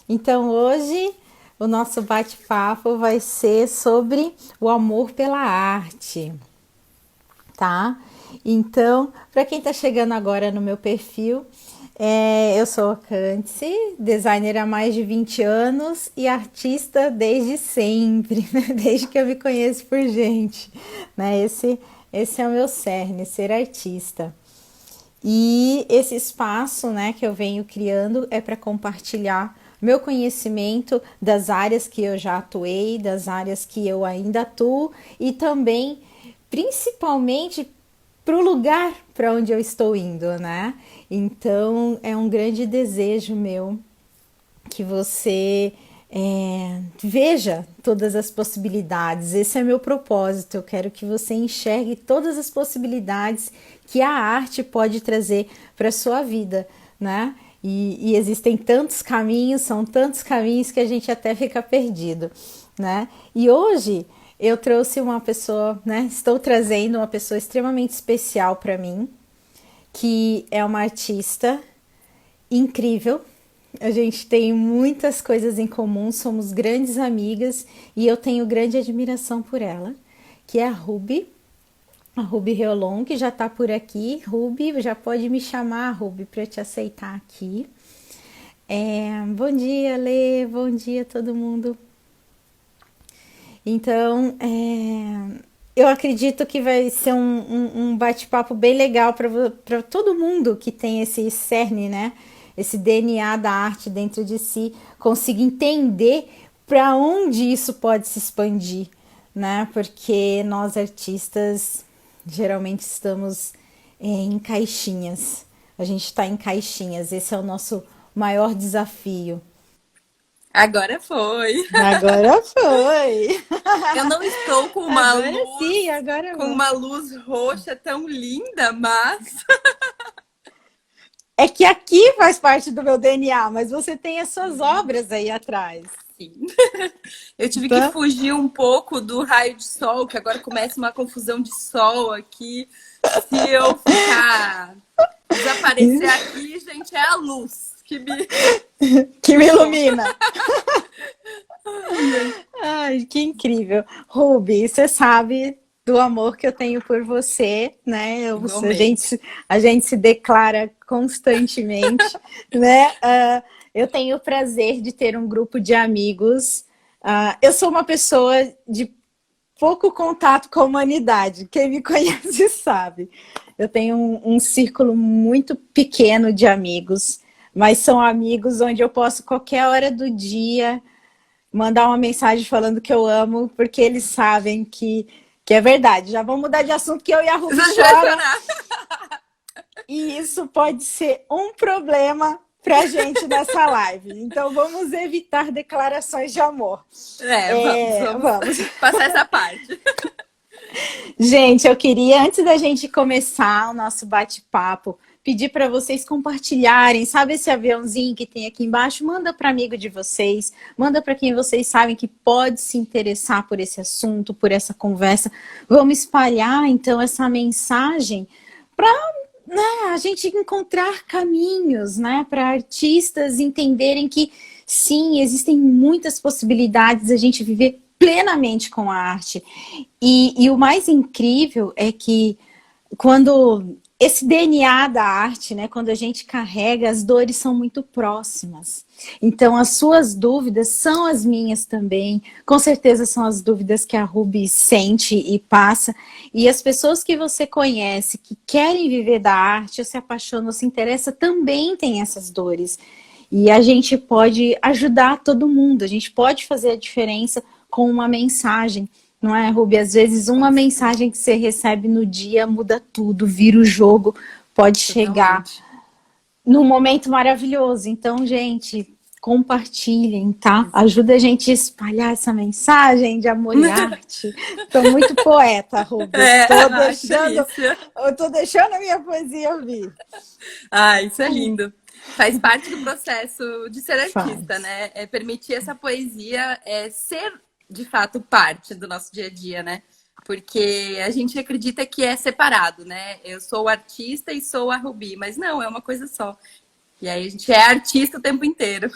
Então hoje o nosso bate-papo vai ser sobre o amor pela arte, tá? Então, para quem está chegando agora no meu perfil, eu sou a Candice, designer há mais de 20 anos e artista desde sempre, né? Desde que eu me conheço por gente, né? Esse é o meu cerne, ser artista. E esse espaço, né, que eu venho criando é para compartilhar meu conhecimento das áreas que eu já atuei, das áreas que eu ainda atuo e também, principalmente, para o lugar para onde eu estou indo, né? Então é um grande desejo meu que você veja todas as possibilidades. Esse é meu propósito. Eu quero que você enxergue todas as possibilidades que a arte pode trazer para a sua vida, né? E existem tantos caminhos, são tantos caminhos que a gente até fica perdido, né? E hoje eu trouxe uma pessoa, né? Estou trazendo uma pessoa extremamente especial para mim, que é uma artista incrível. A gente tem muitas coisas em comum, somos grandes amigas e eu tenho grande admiração por ela, que é a Ruby Reolon, que já está por aqui. Ruby, já pode me chamar, Ruby, para te aceitar aqui. Bom dia, Lê, bom dia todo mundo. Então, eu acredito que vai ser um bate-papo bem legal para todo mundo que tem esse cerne, né? Esse DNA da arte dentro de si, conseguir entender para onde isso pode se expandir, né? Porque nós artistas geralmente estamos em caixinhas. A gente está em caixinhas. Esse é o nosso maior desafio. Agora foi. Agora foi! Eu não estou com uma Agora sim, luz, agora com vou. uma luz roxa tão linda, mas É que aqui faz parte do meu DNA, mas você tem as suas obras aí atrás. sim. Eu tive que Tá? fugir um pouco do raio de sol, que agora começa uma confusão de sol aqui. Se eu ficar desaparecer aqui, gente, é a luz que me Que me puxou. ilumina. Ai, ai, Ai, que incrível. Ruby, você sabe do amor que eu tenho por você, né? igualmente. A gente se declara constantemente, né? Eu tenho o prazer de ter um grupo de amigos. Eu sou uma pessoa de pouco contato com a humanidade. Quem me conhece sabe. Eu tenho um círculo muito pequeno de amigos, mas são amigos onde eu posso, qualquer hora do dia, mandar uma mensagem falando que eu amo, porque eles sabem que é verdade. Já vamos mudar de assunto, que eu e a Ruby chora, Direcionar. e isso pode ser um problema pra gente nessa live. Então vamos evitar declarações de amor. Vamos Vamos. passar essa parte. Gente, eu queria, antes da gente começar o nosso bate-papo, pedir para vocês compartilharem, sabe esse aviãozinho que tem aqui embaixo? Manda para amigo de vocês, manda para quem vocês sabem que pode se interessar por esse assunto, por essa conversa. Vamos espalhar então essa mensagem para, né, a gente encontrar caminhos, né, para artistas entenderem que sim, existem muitas possibilidades da gente viver plenamente com a arte. E o mais incrível é que quando esse DNA da arte, né, quando a gente carrega, as dores são muito próximas. Então, as suas dúvidas são as minhas também. Com certeza são as dúvidas que a Ruby sente e passa. E as pessoas que você conhece, que querem viver da arte, ou se apaixonam, ou se interessam, também têm essas dores. E a gente pode ajudar todo mundo, a gente pode fazer a diferença com uma mensagem. Não é, Ruby? Às vezes uma Com certeza. mensagem que você recebe no dia muda tudo, vira o jogo, pode chegar Totalmente. num momento maravilhoso. Então, gente, compartilhem, tá? Ajuda a gente a espalhar essa mensagem de amor e arte. Tô muito poeta, Ruby. Ai, que delícia. Eu tô deixando a minha poesia vir. Ah, isso é lindo. Faz parte do processo de ser artista, Faz. né? É permitir essa poesia ser, de fato, parte do nosso dia a dia, né? Porque a gente acredita que é separado, né? Eu sou o artista e sou a Rubi, mas não, é uma coisa só. E aí a gente é artista o tempo inteiro.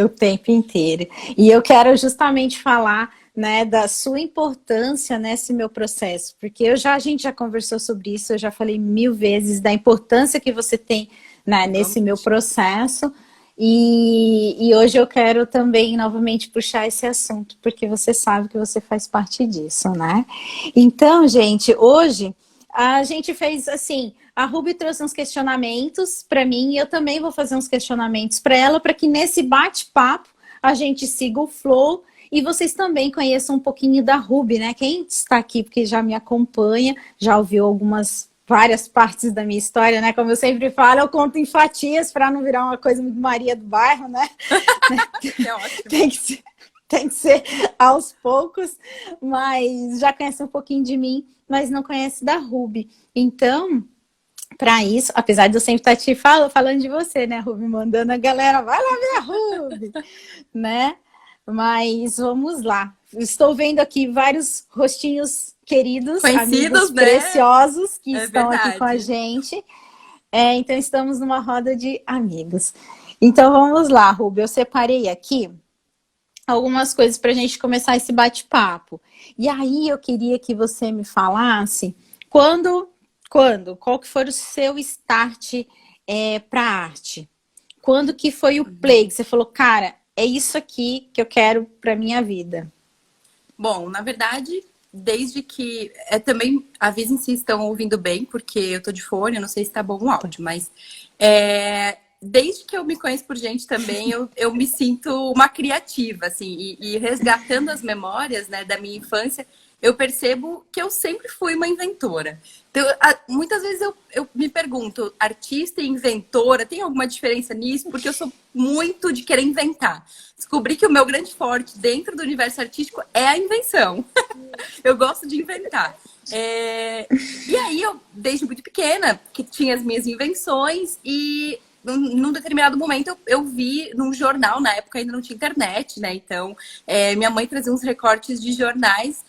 o tempo inteiro. E eu quero justamente falar, né, da sua importância nesse meu processo, porque a gente já conversou sobre isso, eu já falei 1000 vezes da importância que você tem, né, nesse meu processo. E hoje eu quero também novamente puxar esse assunto, porque você sabe que você faz parte disso, né? Então, gente, hoje a gente fez assim, a Ruby trouxe uns questionamentos para mim e eu também vou fazer uns questionamentos para ela, para que nesse bate-papo a gente siga o flow e vocês também conheçam um pouquinho da Ruby, né? Quem está aqui porque já me acompanha, já ouviu várias partes da minha história, né? Como eu sempre falo, eu conto em fatias para não virar uma coisa muito Maria do bairro, né? É ótimo. Tem que ser aos poucos, mas já conhece um pouquinho de mim, mas não conhece da Ruby. Então, para isso, apesar de eu sempre estar te falando de você, né, Ruby? Mandando a galera, vai lá ver a Ruby, né? Mas vamos lá. Estou vendo aqui vários rostinhos queridos, Conhecidos, amigos né? preciosos que estão verdade. aqui com a gente. Então, estamos numa roda de amigos. Então, vamos lá, Ruby. Eu separei aqui algumas coisas para a gente começar esse bate-papo. E aí, eu queria que você me falasse qual que foi o seu start para arte? Quando que foi o play? Que você falou, cara, é isso aqui que eu quero para minha vida. Bom, na verdade, desde que... também avisem se estão ouvindo bem, porque eu tô de fone, eu não sei se tá bom o áudio, mas... desde que eu me conheço por gente também, eu me sinto uma criativa, assim, e resgatando as memórias, né, da minha infância, eu percebo que eu sempre fui uma inventora. Então, muitas vezes eu me pergunto, artista e inventora, tem alguma diferença nisso? Porque eu sou muito de querer inventar. Descobri que o meu grande forte dentro do universo artístico é a invenção. Eu gosto de inventar. E aí, eu, desde muito pequena, que tinha as minhas invenções e... Num determinado momento eu vi num jornal, na época ainda não tinha internet, né? Então, minha mãe trazia uns recortes de jornais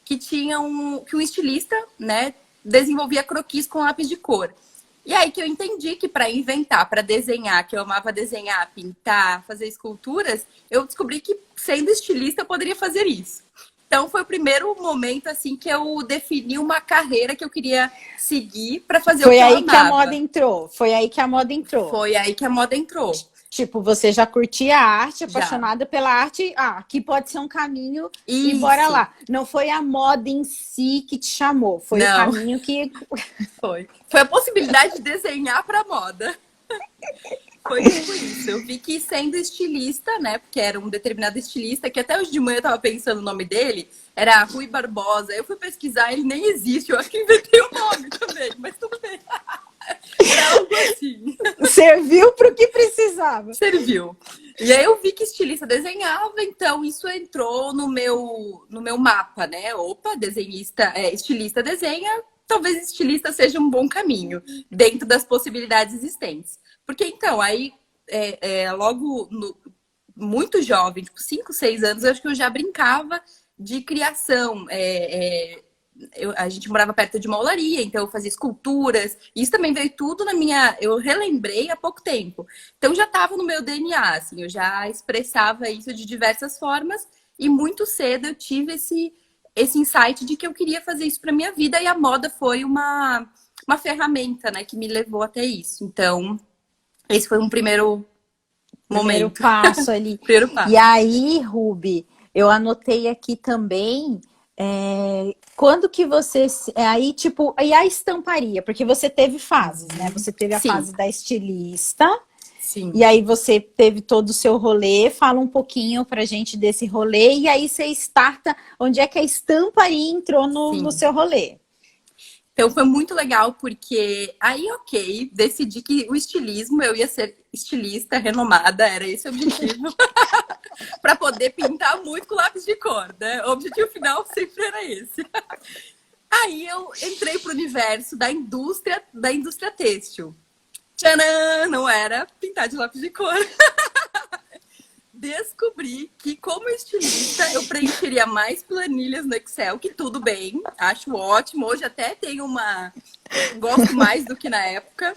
que que um estilista, né, desenvolvia croquis com lápis de cor. E aí que eu entendi que para inventar, para desenhar, que eu amava desenhar, pintar, fazer esculturas, eu descobri que sendo estilista eu poderia fazer isso. Então foi o primeiro momento assim que eu defini uma carreira que eu queria seguir para fazer o que eu amava. Foi aí que a moda entrou. Foi aí que a moda entrou. Foi aí que a moda entrou. Tipo, você já curtia a arte, apaixonada pela arte. Aqui pode ser um caminho e bora lá. Não foi a moda em si que te chamou. Foi o caminho que... Foi a possibilidade de desenhar para moda. Foi tipo isso. Eu vi que sendo estilista, né? Porque era um determinado estilista, que até hoje de manhã eu tava pensando o nome dele, era Rui Barbosa. Eu fui pesquisar, ele nem existe. Eu acho que inventei o nome também, mas tudo bem. Era algo assim. Serviu para o que precisava. Serviu. E aí eu vi que estilista desenhava, então isso entrou no meu mapa, né? Opa, estilista desenha, talvez estilista seja um bom caminho dentro das possibilidades existentes. Porque então, aí, logo muito jovem, tipo 5, 6 anos, eu acho que eu já brincava de criação. A gente morava perto de uma olaria, então eu fazia esculturas. Isso também veio tudo eu relembrei há pouco tempo. Então já estava no meu DNA, assim, eu já expressava isso de diversas formas. E muito cedo eu tive esse insight de que eu queria fazer isso para minha vida. E a moda foi uma ferramenta, né, que me levou até isso. Então... esse foi um primeiro momento. Primeiro passo ali. Primeiro passo. E aí, Ruby, eu anotei aqui também quando que você... aí, tipo, e a estamparia? Porque você teve fases, né? Você teve a fase da estilista. Sim. E aí você teve todo o seu rolê. Fala um pouquinho pra gente desse rolê. E aí você starta... onde é que a estamparia entrou no seu rolê? Então foi muito legal porque aí, decidi que o estilismo, eu ia ser estilista renomada, era esse o objetivo. Para poder pintar muito com lápis de cor, né? O objetivo final sempre era esse. Aí eu entrei pro universo da indústria têxtil. Tcharam! Não era pintar de lápis de cor. Descobri que, como estilista, eu preencheria mais planilhas no Excel, que tudo bem, acho ótimo. Hoje até tenho gosto mais do que na época.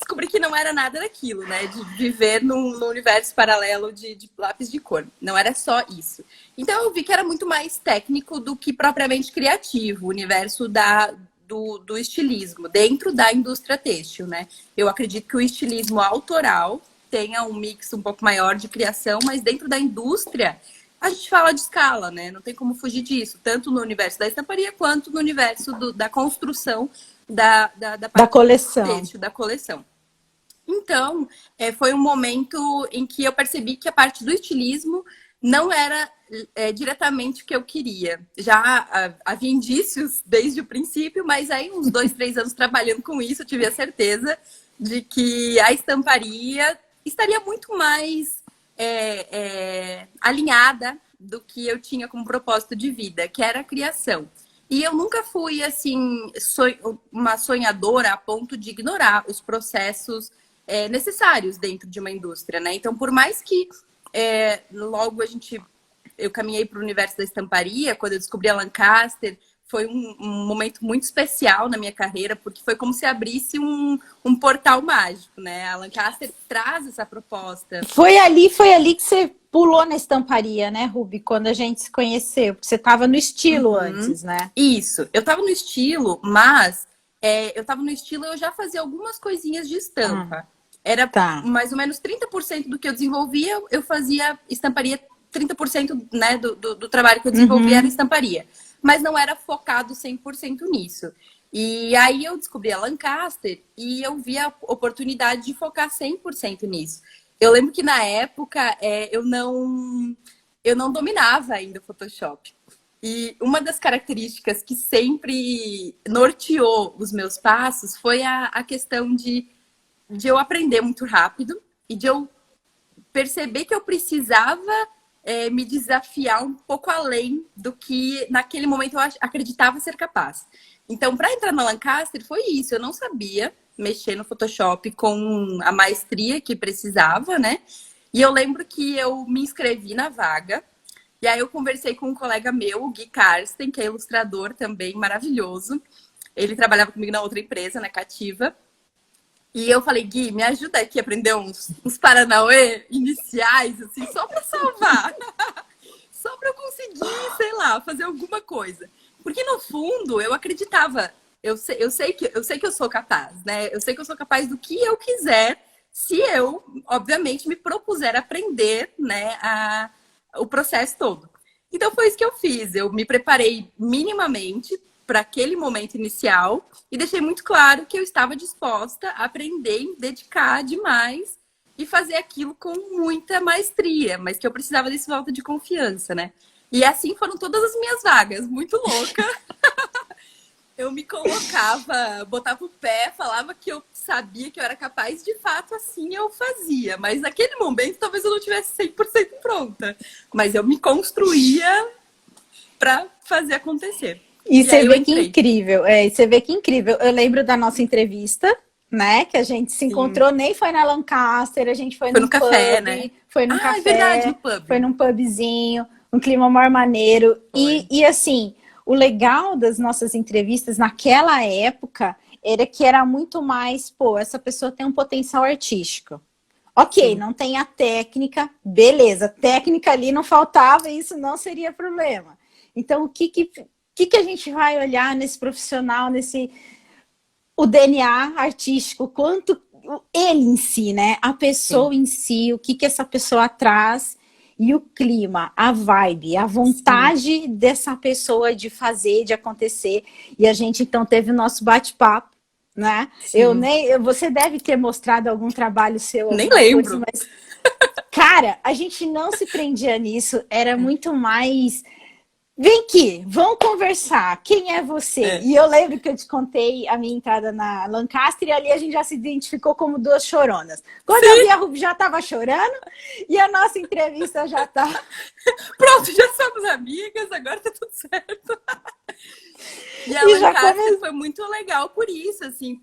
descobri que não era nada daquilo, né? De viver num universo paralelo de lápis de cor. Não era só isso. Então eu vi que era muito mais técnico do que propriamente criativo, o universo do estilismo, dentro da indústria têxtil, né? Eu acredito que o estilismo autoral tenha um mix um pouco maior de criação, mas dentro da indústria a gente fala de escala, né? Não tem como fugir disso, tanto no universo da estamparia quanto no universo da construção da parte coleção. têxtil, da coleção. Então, foi um momento em que eu percebi que a parte do estilismo não era diretamente o que eu queria. Já havia indícios desde o princípio, mas aí uns 2, 3 anos trabalhando com isso, eu tive a certeza de que a estamparia estaria muito mais alinhada do que eu tinha como propósito de vida, que era a criação. E eu nunca fui, assim, uma sonhadora a ponto de ignorar os processos necessários dentro de uma indústria, né? Então, por mais que logo eu caminhei para o universo da estamparia, quando eu descobri a Lancaster, foi um momento muito especial na minha carreira, porque foi como se abrisse um portal mágico, né? A Lancaster traz essa proposta. Foi ali que você pulou na estamparia, né, Ruby? Quando a gente se conheceu, porque você estava no estilo antes, né? Isso, eu estava no estilo, mas eu estava no estilo e eu já fazia algumas coisinhas de estampa. Era mais ou menos 30% do que eu desenvolvia, eu fazia estamparia, 30%, né, do trabalho que eu desenvolvia era estamparia. Mas não era focado 100% nisso. E aí eu descobri a Lancaster e eu vi a oportunidade de focar 100% nisso. Eu lembro que na época eu não dominava ainda o Photoshop. E uma das características que sempre norteou os meus passos foi a questão de eu aprender muito rápido e de eu perceber que eu precisava me desafiar um pouco além do que naquele momento eu acreditava ser capaz. Então, para entrar na Lancaster foi isso. Eu não sabia mexer no Photoshop com a maestria que precisava, né? E eu lembro que eu me inscrevi na vaga. E aí eu conversei com um colega meu, o Gui Karsten, que é ilustrador também, maravilhoso. Ele trabalhava comigo na outra empresa, na Cativa. E eu falei, Gui, me ajuda aqui a aprender uns paranauê iniciais, assim, só para salvar. Só para eu conseguir, sei lá, fazer alguma coisa. Porque no fundo, eu acreditava, eu sei que eu sou capaz, né? Eu sei que eu sou capaz do que eu quiser, se eu, obviamente, me propuser aprender, né, o processo todo. Então foi isso que eu fiz. Eu me preparei minimamente para aquele momento inicial e deixei muito claro que eu estava disposta a aprender e dedicar demais e fazer aquilo com muita maestria, mas que eu precisava desse voto de confiança, né? E assim foram todas as minhas vagas, muito louca. Eu me colocava, botava o pé, falava que eu sabia que eu era capaz, de fato, assim eu fazia. Mas naquele momento, talvez eu não tivesse 100% pronta. Mas eu me construía para fazer acontecer. E você vê que incrível, você vê que incrível. Eu lembro da nossa entrevista, né? Que a gente se encontrou, nem foi na Lancaster, a gente foi no café, né? Foi num café, é verdade, no pub. Foi num pubzinho, um clima maior maneiro. E assim, o legal das nossas entrevistas naquela época era que era muito mais, pô, essa pessoa tem um potencial artístico. Ok, não tem a técnica, beleza, técnica ali não faltava, isso não seria problema. Então, o que a gente vai olhar nesse profissional, o DNA artístico, quanto ele em si, né? A pessoa em si, o que essa pessoa traz e o clima, a vibe, a vontade dessa pessoa de fazer, de acontecer. E a gente, então, teve o nosso bate-papo, né? Você deve ter mostrado algum trabalho seu. Nem lembro. Mas, cara, a gente não se prendia nisso, era muito mais... Vem aqui, vamos conversar. Quem é você? E eu lembro que eu te contei a minha entrada na Lancaster e ali a gente já se identificou como duas choronas. Quando eu vi a Ruby já estava chorando e a nossa entrevista já tá... Pronto, já somos amigas, agora tá tudo certo. E a Lancaster foi muito legal por isso, assim,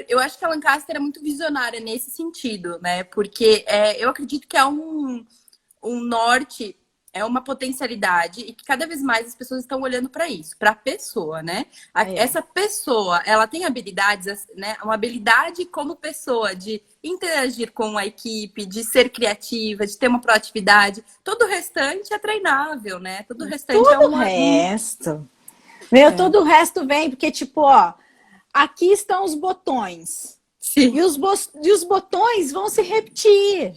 eu acho que a Lancaster é muito visionária nesse sentido, né? Porque eu acredito que é um norte é uma potencialidade e que cada vez mais as pessoas estão olhando para isso, para a pessoa, né? Essa pessoa, ela tem habilidades, né? Uma habilidade como pessoa de interagir com a equipe, de ser criativa, de ter uma proatividade. Todo o restante é treinável, né? Todo o restante é Todo o uma... resto. Meu, todo o resto vem, porque, tipo, ó, aqui estão os botões. Sim. E os botões vão se repetir.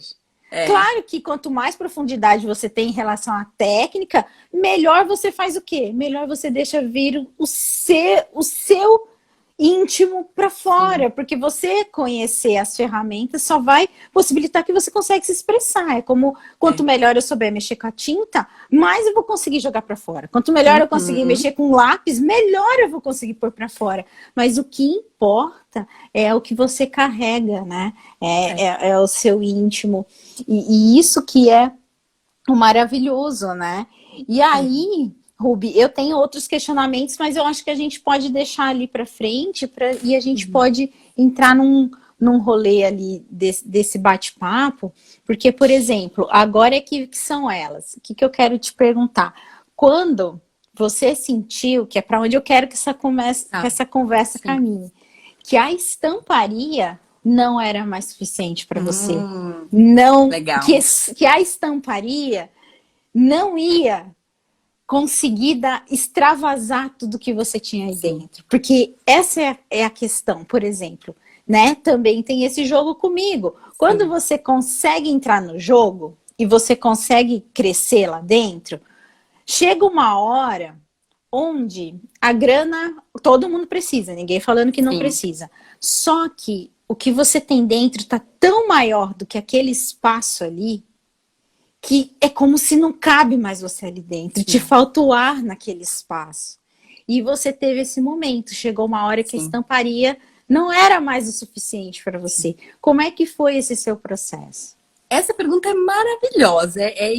Claro que quanto mais profundidade você tem em relação à técnica, melhor você faz o quê? Melhor você deixa vir o seu íntimo para fora, porque você conhecer as ferramentas só vai possibilitar que você consiga se expressar. É como quanto melhor eu souber mexer com a tinta, mais eu vou conseguir jogar para fora. Quanto melhor eu conseguir mexer com o lápis, melhor eu vou conseguir pôr para fora. Mas o que importa é o que você carrega, né? É o seu íntimo. E isso que é o maravilhoso, né? E aí, Ruby, eu tenho outros questionamentos, mas eu acho que a gente pode deixar ali para frente e a gente pode entrar num rolê ali desse bate-papo, porque, por exemplo, agora é que são elas. O que eu quero te perguntar? Quando você sentiu, que é para onde eu quero que essa conversa caminhe, que a estamparia não era mais suficiente para você. Não, legal. Que a estamparia não ia conseguir extravasar tudo que você tinha aí dentro. Porque essa é a questão, por exemplo, né? Também tem esse jogo comigo. Quando você consegue entrar no jogo e você consegue crescer lá dentro, chega uma hora onde a grana, todo mundo precisa, ninguém falando que não precisa. Só que o que você tem dentro está tão maior do que aquele espaço ali, que é como se não cabe mais você ali dentro. Te falta o ar naquele espaço. E você teve esse momento. Chegou uma hora que a estamparia não era mais o suficiente para você. Como é que foi esse seu processo? Essa pergunta é maravilhosa. É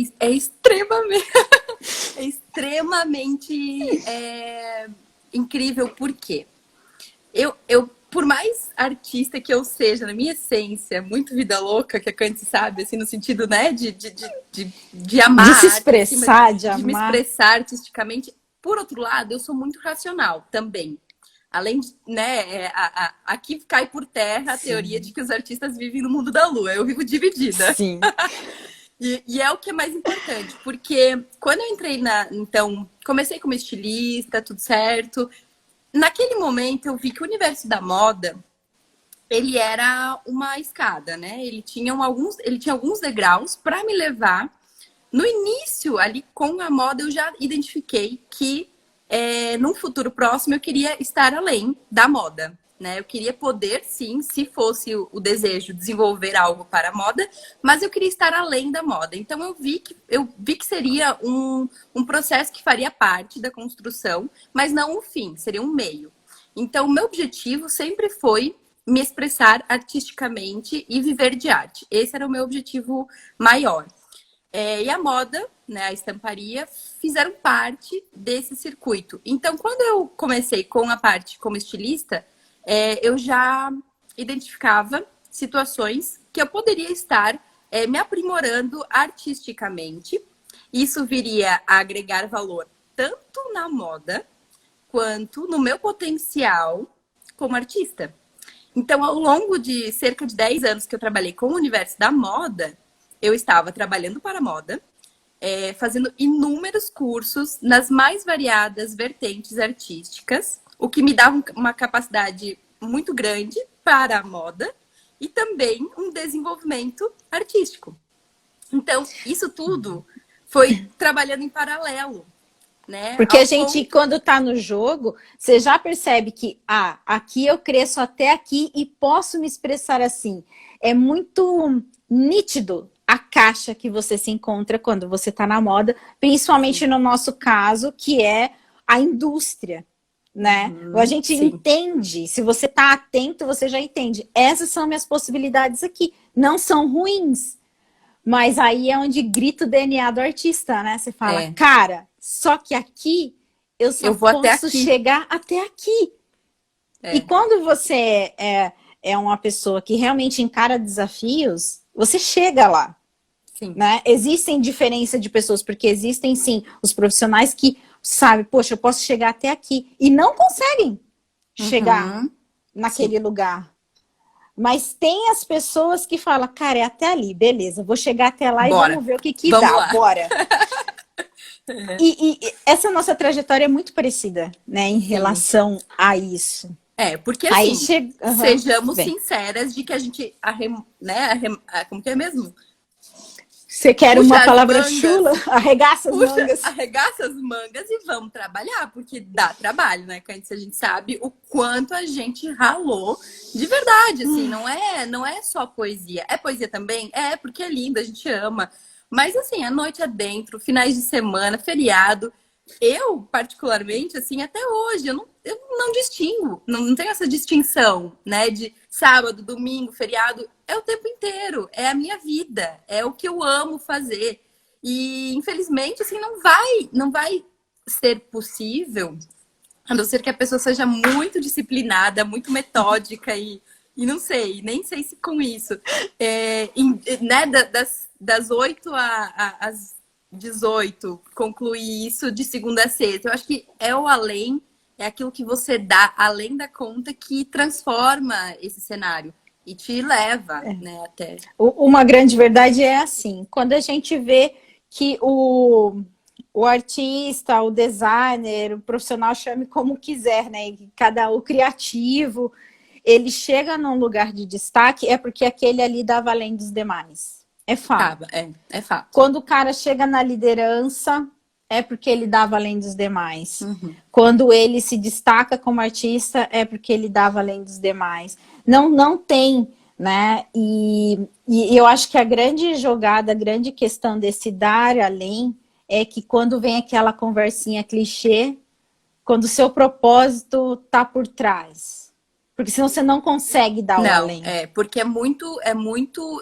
extremamente, incrível. Por quê? Eu, por mais artista que eu seja, na minha essência, muito vida louca, que a Candice sabe, assim, no sentido, né, de amar. De se expressar, arte, de amar. De me expressar artisticamente. Por outro lado, eu sou muito racional também. Além de, né, aqui cai por terra a teoria de que os artistas vivem no mundo da lua. Eu vivo dividida. Sim. E é o que é mais importante, porque quando eu entrei então, comecei como estilista, tudo certo. Naquele momento eu vi que o universo da moda, ele era uma escada, né? Ele tinha alguns degraus para me levar. No início, ali com a moda, eu já identifiquei que num futuro próximo eu queria estar além da moda, né? Eu queria poder, sim, se fosse o desejo, desenvolver algo para a moda, mas eu queria estar além da moda. Então eu vi que seria um processo que faria parte da construção, mas não o fim, seria um meio. Então o meu objetivo sempre foi me expressar artisticamente e viver de arte. Esse era o meu objetivo maior. E a moda, né, a estamparia, fizeram parte desse circuito. Então, quando eu comecei com a parte como estilista, eu já identificava situações que eu poderia estar me aprimorando artisticamente. Isso viria a agregar valor tanto na moda quanto no meu potencial como artista. Então, ao longo de cerca de 10 anos que eu trabalhei com o universo da moda, eu estava trabalhando para a moda, fazendo inúmeros cursos nas mais variadas vertentes artísticas, o que me dava uma capacidade muito grande para a moda e também um desenvolvimento artístico. Então, isso tudo foi trabalhando em paralelo, né? Porque a gente, quando tá no jogo, você já percebe que, aqui eu cresço até aqui e posso me expressar assim. É muito nítido a caixa que você se encontra quando você tá na moda, principalmente no nosso caso, que é a indústria, né? A gente entende, se você tá atento, você já entende. Essas são minhas possibilidades aqui, não são ruins. Mas aí é onde grita o DNA do artista, né? Você fala, cara, só que aqui eu só posso chegar até aqui. E quando você é uma pessoa que realmente encara desafios, você chega lá. Sim. né? Existem diferença de pessoas, porque existem, sim, os profissionais que sabem, poxa, eu posso chegar até aqui, e não conseguem chegar Uhum. naquele Sim. lugar. Mas tem as pessoas que falam, cara, é até ali, beleza, vou chegar até lá e Bora. vamos ver o que que Vamos dá, lá. bora. E essa nossa trajetória é muito parecida, né, em Sim. relação a isso. Porque Aí assim, chega. sejamos Vem. sinceras de que a gente como que é mesmo? Você quer Puxa uma as palavra mangas, chula? Arregaça as puxa, mangas. arregaça as mangas e vamos trabalhar, porque dá trabalho, né, Candice? A gente sabe o quanto a gente ralou de verdade, assim, não é só poesia. É poesia também? É, porque é lindo, a gente ama. Mas assim, a noite adentro, finais de semana, feriado, eu, particularmente, assim, até hoje, eu não distingo, não tenho essa distinção, né, de sábado, domingo, feriado, é o tempo inteiro, é a minha vida, é o que eu amo fazer. E, infelizmente, assim, não vai ser possível, a não ser que a pessoa seja muito disciplinada, muito metódica e não sei, nem sei se com isso, né, das 8 às 18, concluir isso de segunda a sexta. Eu acho que é o além, é aquilo que você dá além da conta que transforma esse cenário e te leva, né, até. Uma grande verdade é assim, quando a gente vê que o artista, o designer, o profissional, chame como quiser, né? O criativo, ele chega num lugar de destaque, é porque aquele ali dava além dos demais. É fato. É fato. Quando o cara chega na liderança, é porque ele dava além dos demais. Uhum. Quando ele se destaca como artista, é porque ele dava além dos demais. Não tem, né? E eu acho que a grande jogada, a grande questão desse dar além é que quando vem aquela conversinha clichê, quando o seu propósito tá por trás. Porque senão você não consegue dar o Não, além. porque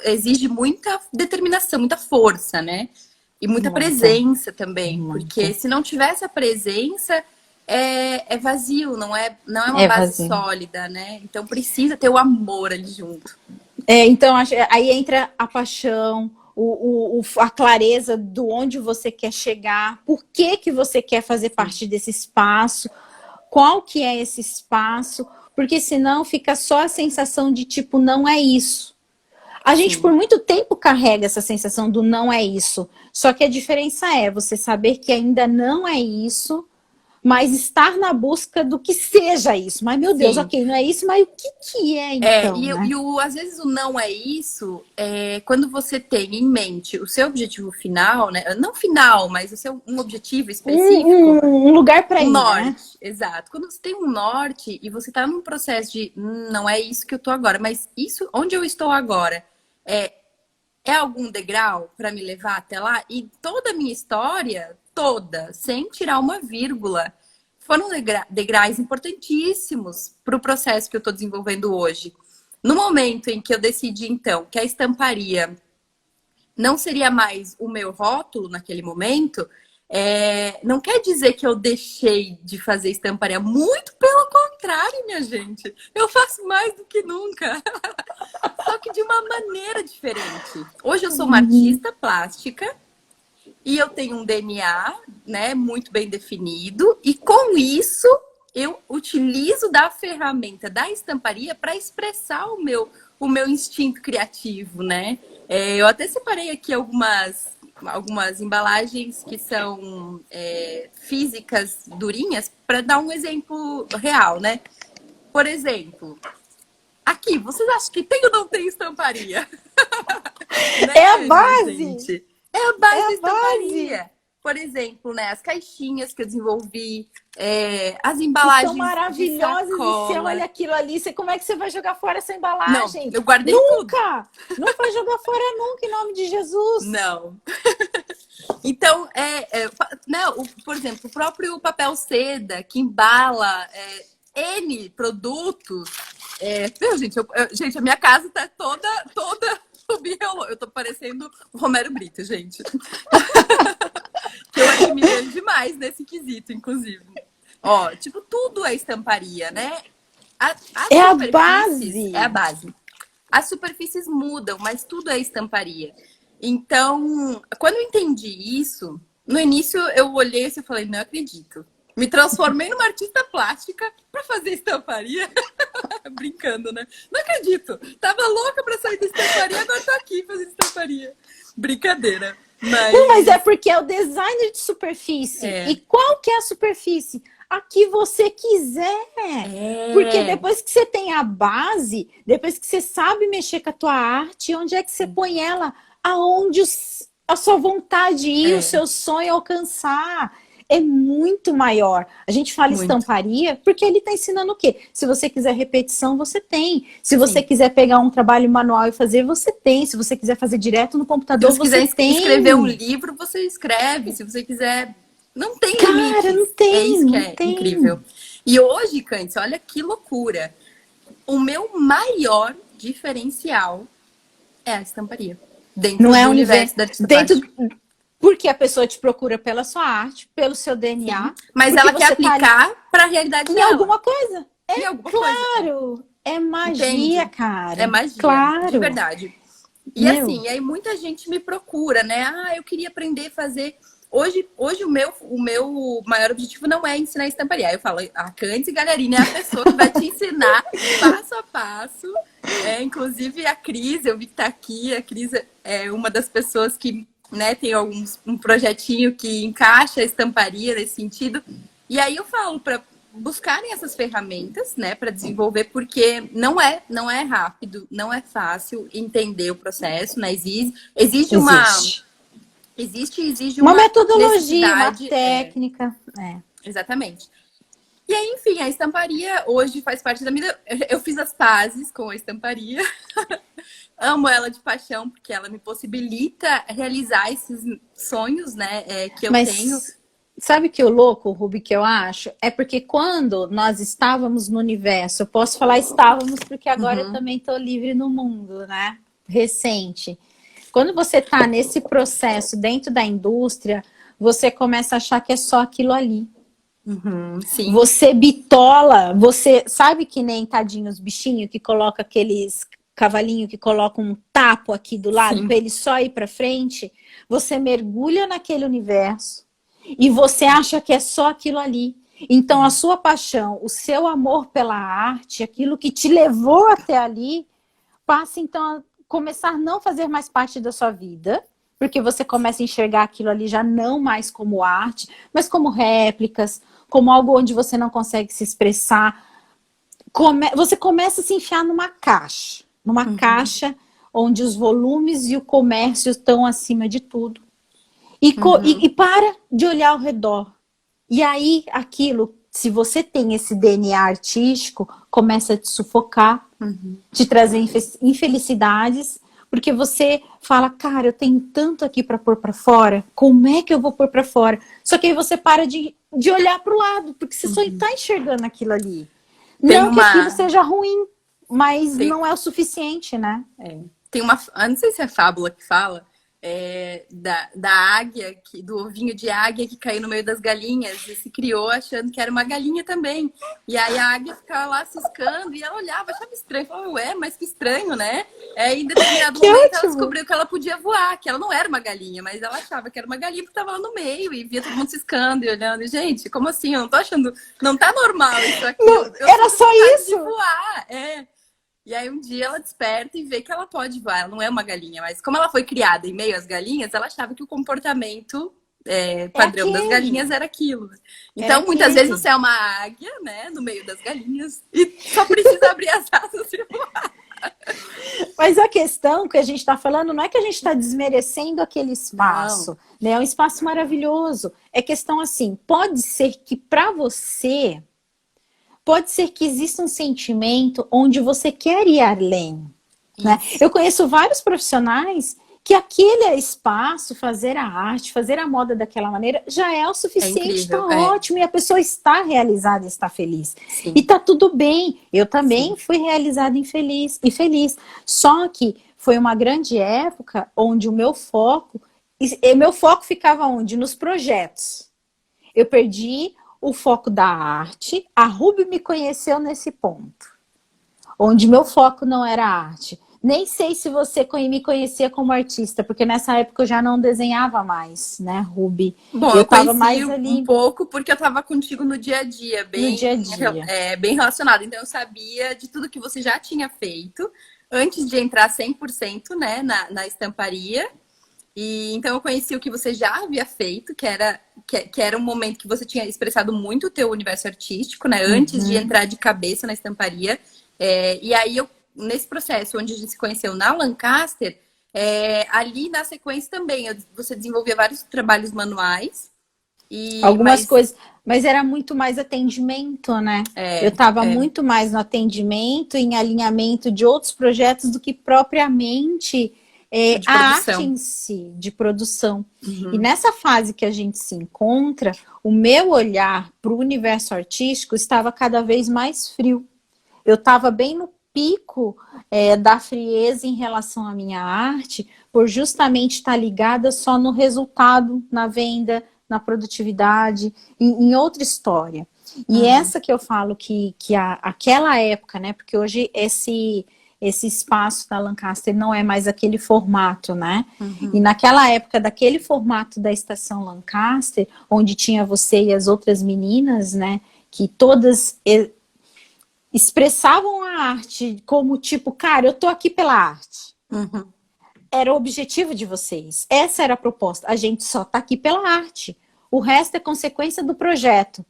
exige muita determinação, muita força, né? E muita presença também, porque se não tivesse a presença, é vazio, não é uma É base vazio. sólida, né? Então precisa ter o amor ali junto. Então, aí entra a paixão, a clareza do onde você quer chegar, por que você quer fazer parte desse espaço, qual que é esse espaço, porque senão fica só a sensação de tipo, não é isso. A gente por muito tempo carrega essa sensação do não é isso, só que a diferença é você saber que ainda não é isso, mas estar na busca do que seja isso. Mas, meu Deus, Sim. ok, não é isso, mas o que é então, né? Às vezes o não é isso, quando você tem em mente o seu objetivo final, né? Não final, mas um objetivo específico. Um lugar para ir, norte, né? Exato. Quando você tem um norte e você tá num processo de não é isso que eu tô agora, mas isso, onde eu estou agora, é algum degrau para me levar até lá? E toda a minha história, toda, sem tirar uma vírgula, foram degraus importantíssimos para o processo que eu estou desenvolvendo hoje. No momento em que eu decidi, então, que a estamparia não seria mais o meu rótulo naquele momento, não quer dizer que eu deixei de fazer estamparia. Muito pelo contrário, minha gente. Eu faço mais do que nunca. Só que de uma maneira diferente. Hoje eu sou uma artista plástica e eu tenho um DNA, né, muito bem definido. E com isso, eu utilizo da ferramenta da estamparia para expressar o meu instinto criativo, né? Eu até separei aqui algumas embalagens que são físicas durinhas para dar um exemplo real, né? Por exemplo, aqui, vocês acham que tem ou não tem estamparia? Né, É a base! gente? É a base da estamparia. Por exemplo, né, as caixinhas que eu desenvolvi, as embalagens são maravilhosas de sacola. E você olha aquilo ali, como é que você vai jogar fora essa embalagem? Não, eu guardei nunca! Tudo. Não vai jogar fora nunca, em nome de Jesus! Não. Então, né, por exemplo, o próprio papel seda que embala N produtos. Meu, gente, a minha casa tá toda eu tô parecendo o Romero Brito, gente. Que eu admiro demais nesse quesito, inclusive. Ó, tipo, tudo é estamparia, né? É a base. É a base. As superfícies mudam, mas tudo é estamparia. Então, quando eu entendi isso, no início eu olhei assim e falei, não acredito. Me transformei numa artista plástica para fazer estamparia. Brincando, né? Não acredito. Tava louca para sair da estamparia, agora tô aqui fazendo estamparia. Brincadeira. Não, mas é porque é o design de superfície. E qual que é a superfície? A que você quiser. Porque depois que você tem a base, depois que você sabe mexer com a tua arte, onde é que você põe ela? Aonde a sua vontade ir, o seu sonho alcançar. É muito maior. A gente fala estamparia porque ele está ensinando o quê? Se você quiser repetição, você tem. Se você quiser pegar um trabalho manual e fazer, você tem. Se você quiser fazer direto no computador, você tem. Se você quiser escrever um livro, você escreve. Se você quiser... Não tem limite. Cara, não tem. É isso que é incrível. E hoje, Candice, olha que loucura. O meu maior diferencial é a estamparia. Dentro do universo da artista plástica. Porque a pessoa te procura pela sua arte, pelo seu DNA. Sim. Mas ela quer aplicar para a realidade dela. Em alguma coisa. Em alguma claro. Coisa. É magia, cara. É magia. Claro. De verdade. E assim, aí muita gente me procura, né? Ah, eu queria aprender a fazer... Hoje o meu maior objetivo não é ensinar estamparia. Eu falo, a Candice Gallerini é a pessoa que vai te ensinar passo a passo. Inclusive a Cris, eu vi que tá aqui. A Cris é uma das pessoas que... né, tem um projetinho que encaixa a estamparia nesse sentido. E aí eu falo para buscarem essas ferramentas, né, para desenvolver, porque não é rápido, não é fácil entender o processo, né? Existe uma metodologia, uma técnica. Exatamente. E aí, enfim, a estamparia hoje faz parte da minha vida. Eu fiz as pazes com a estamparia. Amo ela de paixão, porque ela me possibilita realizar esses sonhos, né, que eu tenho. Sabe que o louco, Ruby, que eu acho? É porque quando nós estávamos no universo, eu posso falar estávamos porque agora eu também estou livre no mundo, né? Recente. Quando você está nesse processo dentro da indústria, você começa a achar que é só aquilo ali. Sim. Você bitola, você sabe que nem tadinho os bichinhos que coloca aqueles cavalinho que coloca um tapo aqui do lado para ele só ir para frente, você mergulha naquele universo e você acha que é só aquilo ali. Então a sua paixão, o seu amor pela arte, aquilo que te levou até ali, passa então a começar a não fazer mais parte da sua vida, porque você começa a enxergar aquilo ali já não mais como arte, mas como réplicas, como algo onde você não consegue se expressar. Você começa a se enfiar numa caixa. Numa caixa onde os volumes e o comércio estão acima de tudo. E para de olhar ao redor. E aí, aquilo, se você tem esse DNA artístico, começa a te sufocar, te trazer infelicidades, porque você fala, cara, eu tenho tanto aqui para pôr para fora, como é que eu vou pôr para fora? Só que aí você para de olhar para o lado, porque você só está enxergando aquilo ali. Não que aquilo seja ruim, mas não é o suficiente, né? Tem uma... Eu não sei se é fábula que fala, da águia, do ovinho de águia que caiu no meio das galinhas e se criou achando que era uma galinha também. E aí a águia ficava lá ciscando e ela olhava, achava estranho. Falava, ué, mas que estranho, né? Em determinado momento ela descobriu que ela podia voar, que ela não era uma galinha, mas ela achava que era uma galinha porque estava lá no meio e via todo mundo ciscando e olhando. E, gente, como assim? Eu não tô achando... Não tá normal isso aqui. Não, era só isso? De voar, E aí um dia ela desperta e vê que ela pode voar. Ela não é uma galinha, mas como ela foi criada em meio às galinhas, ela achava que o comportamento padrão das galinhas era aquilo. Então, muitas vezes você é uma águia, né, no meio das galinhas e só precisa abrir as asas e voar. Mas a questão que a gente está falando não é que a gente está desmerecendo aquele espaço, né? É um espaço maravilhoso. É questão assim, pode ser que para você... Pode ser que exista um sentimento onde você quer ir além. Né? Eu conheço vários profissionais que aquele espaço, fazer a arte, fazer a moda daquela maneira, já é o suficiente, está ótimo, e a pessoa está realizada, está feliz. E está tudo bem. Eu também fui realizada e feliz. Só que foi uma grande época onde o meu foco ficava onde? Nos projetos. Eu perdi o foco da arte. A Ruby me conheceu nesse ponto, onde meu foco não era a arte. Nem sei se você me conhecia como artista, porque nessa época eu já não desenhava mais, né, Ruby? Bom, Eu eu tava conheci mais um ali pouco porque eu estava contigo no dia a dia, no dia a dia. bem relacionado. Então, eu sabia de tudo que você já tinha feito antes de entrar 100%, né, na estamparia. E então eu conheci o que você já havia feito, que era um momento que você tinha expressado muito o teu universo artístico, né? Antes de entrar de cabeça na estamparia. E aí nesse processo onde a gente se conheceu na Lancaster, ali na sequência também, você desenvolvia vários trabalhos manuais. Algumas Mas coisas, mas era muito mais atendimento, né? Eu estava muito mais no atendimento, em alinhamento de outros projetos do que propriamente de a arte produção. em si, de produção. E nessa fase que a gente se encontra, o meu olhar para o universo artístico estava cada vez mais frio. Eu estava bem no pico da frieza em relação à minha arte, por justamente estar ligada só no resultado, na venda, na produtividade, em outra história. E essa que eu falo que aquela época, né? Porque hoje esse espaço da Lancaster não é mais aquele formato, né? E naquela época, daquele formato da Estação Lancaster, onde tinha você e as outras meninas, né? Que todas expressavam a arte como tipo, cara, eu tô aqui pela arte. Era o objetivo de vocês. Essa era a proposta. A gente só tá aqui pela arte. O resto é consequência do projeto.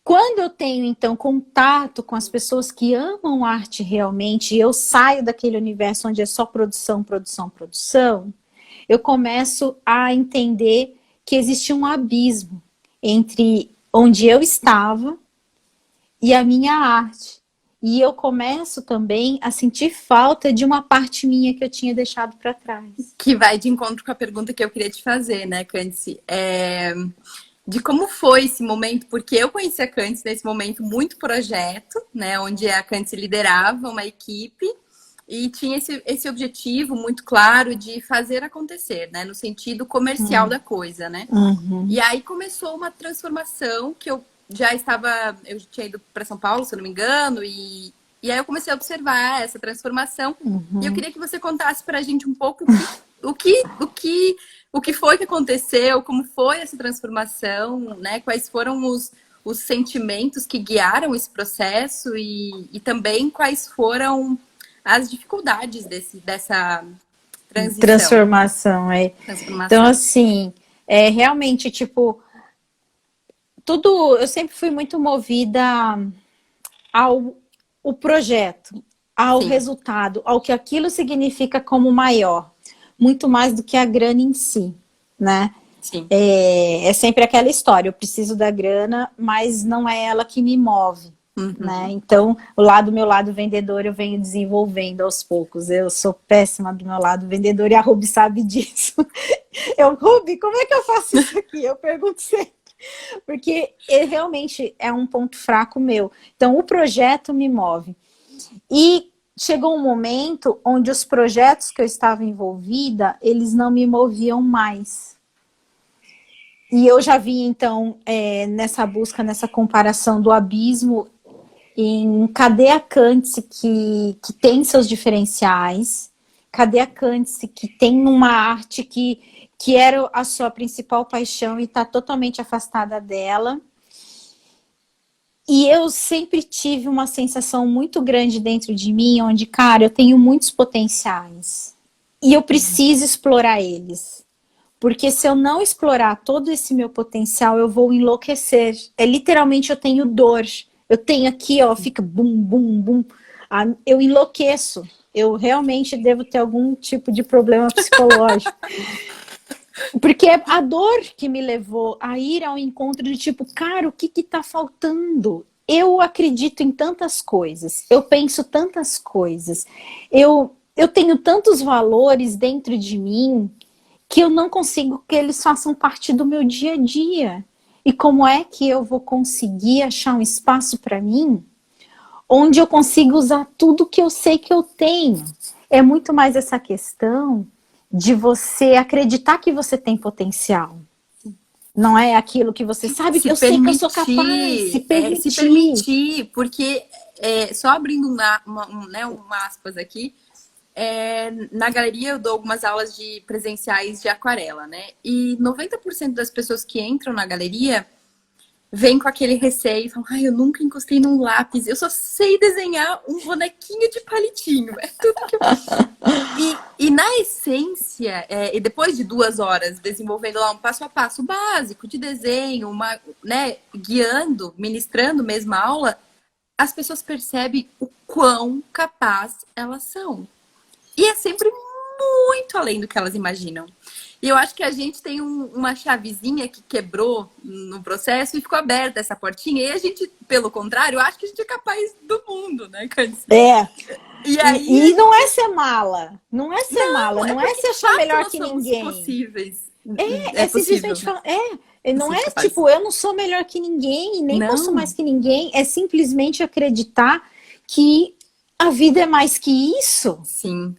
Quando eu tenho, então, contato com as pessoas que amam arte realmente, e eu saio daquele universo onde é só produção, produção, produção, eu começo a entender que existe um abismo entre onde eu estava e a minha arte. E eu começo também a sentir falta de uma parte minha que eu tinha deixado para trás. Que vai de encontro com a pergunta que eu queria te fazer, né, Cândice? De como foi esse momento, porque eu conheci a Cândice nesse momento muito projeto, né, onde a Cândice liderava uma equipe e tinha esse objetivo muito claro de fazer acontecer, né, no sentido comercial da coisa, né? E aí começou uma transformação que eu tinha ido para São Paulo, se eu não me engano, e aí eu comecei a observar essa transformação. E eu queria que você contasse para a gente um pouco o que foi que aconteceu, como foi essa transformação, né? Quais foram os sentimentos que guiaram esse processo e também quais foram as dificuldades dessa Transformação. Então, assim, realmente, tipo, eu sempre fui muito movida ao projeto, ao resultado, ao que aquilo significa como maior, muito mais do que a grana em si, né? Sim. É sempre aquela história, eu preciso da grana, mas não é ela que me move, né? Então, meu lado vendedor eu venho desenvolvendo aos poucos. Eu sou péssima do meu lado vendedor e a Ruby sabe disso. Ruby, como é que eu faço isso aqui? Eu pergunto sempre. Porque realmente é um ponto fraco meu. Então, o projeto me move. E chegou um momento onde os projetos que eu estava envolvida, eles não me moviam mais. E eu já vi, então, nessa busca, nessa comparação do abismo, em cadê a Cândice que tem seus diferenciais? Cadê a Cândice que tem uma arte que era a sua principal paixão e está totalmente afastada dela? E eu sempre tive uma sensação muito grande dentro de mim, onde, cara, eu tenho muitos potenciais e eu preciso explorar eles. Porque se eu não explorar todo esse meu potencial, eu vou enlouquecer. Literalmente, eu tenho dor. Eu tenho aqui, ó, fica bum, bum, bum. Eu enlouqueço. Eu realmente devo ter algum tipo de problema psicológico. Porque é a dor que me levou a ir ao encontro de tipo, cara, o que tá faltando? Eu acredito em tantas coisas, eu penso tantas coisas, eu tenho tantos valores dentro de mim que eu não consigo que eles façam parte do meu dia a dia. E como é que eu vou conseguir achar um espaço para mim onde eu consiga usar tudo que eu sei que eu tenho? É muito mais essa questão de você acreditar que você tem potencial. Não é aquilo que você sabe que eu sei que eu sou capaz. Se permitir. Porque só abrindo uma aspas aqui, na galeria eu dou algumas aulas de presenciais de aquarela, né? E 90% das pessoas que entram na galeria vêm com aquele receio e falam, ai, eu nunca encostei num lápis, eu só sei desenhar um bonequinho de palitinho. É tudo que eu... E na essência, e depois de 2 horas desenvolvendo lá um passo a passo básico de desenho, né, guiando, ministrando mesmo a aula, as pessoas percebem o quão capaz elas são. E é sempre muito além do que elas imaginam. E eu acho que a gente tem uma chavezinha que quebrou no processo e ficou aberta essa portinha. E a gente, pelo contrário, acha que a gente é capaz do mundo, né, Candice? E não é ser mala. Não é ser mala. Não é se achar melhor que ninguém. Possíveis. É simplesmente falar. Não é capaz. Tipo, eu não sou melhor que ninguém, nem posso mais que ninguém. É simplesmente acreditar que a vida é mais que isso. Sim.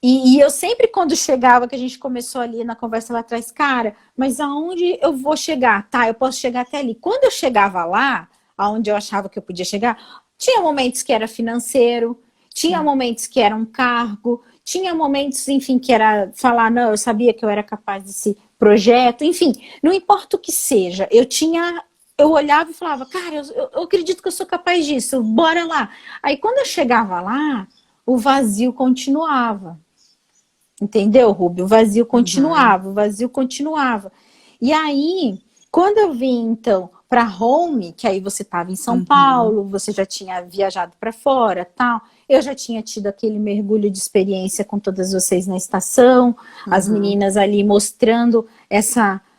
E eu sempre, quando chegava, que a gente começou ali na conversa lá atrás, cara, mas aonde eu vou chegar? Tá, eu posso chegar até ali. Quando eu chegava lá, aonde eu achava que eu podia chegar, tinha momentos que era financeiro, tinha momentos que era um cargo, tinha momentos, enfim, que era falar, não, eu sabia que eu era capaz desse projeto, enfim, não importa o que seja, eu olhava e falava, cara, eu acredito que eu sou capaz disso, bora lá. Aí quando eu chegava lá, o vazio continuava. Entendeu, Rubio? O vazio continuava, o vazio continuava. E aí, quando eu vim, então, para Home, que aí você estava em São Paulo, você já tinha viajado para fora, tal, eu já tinha tido aquele mergulho de experiência com todas vocês na estação, as meninas ali mostrando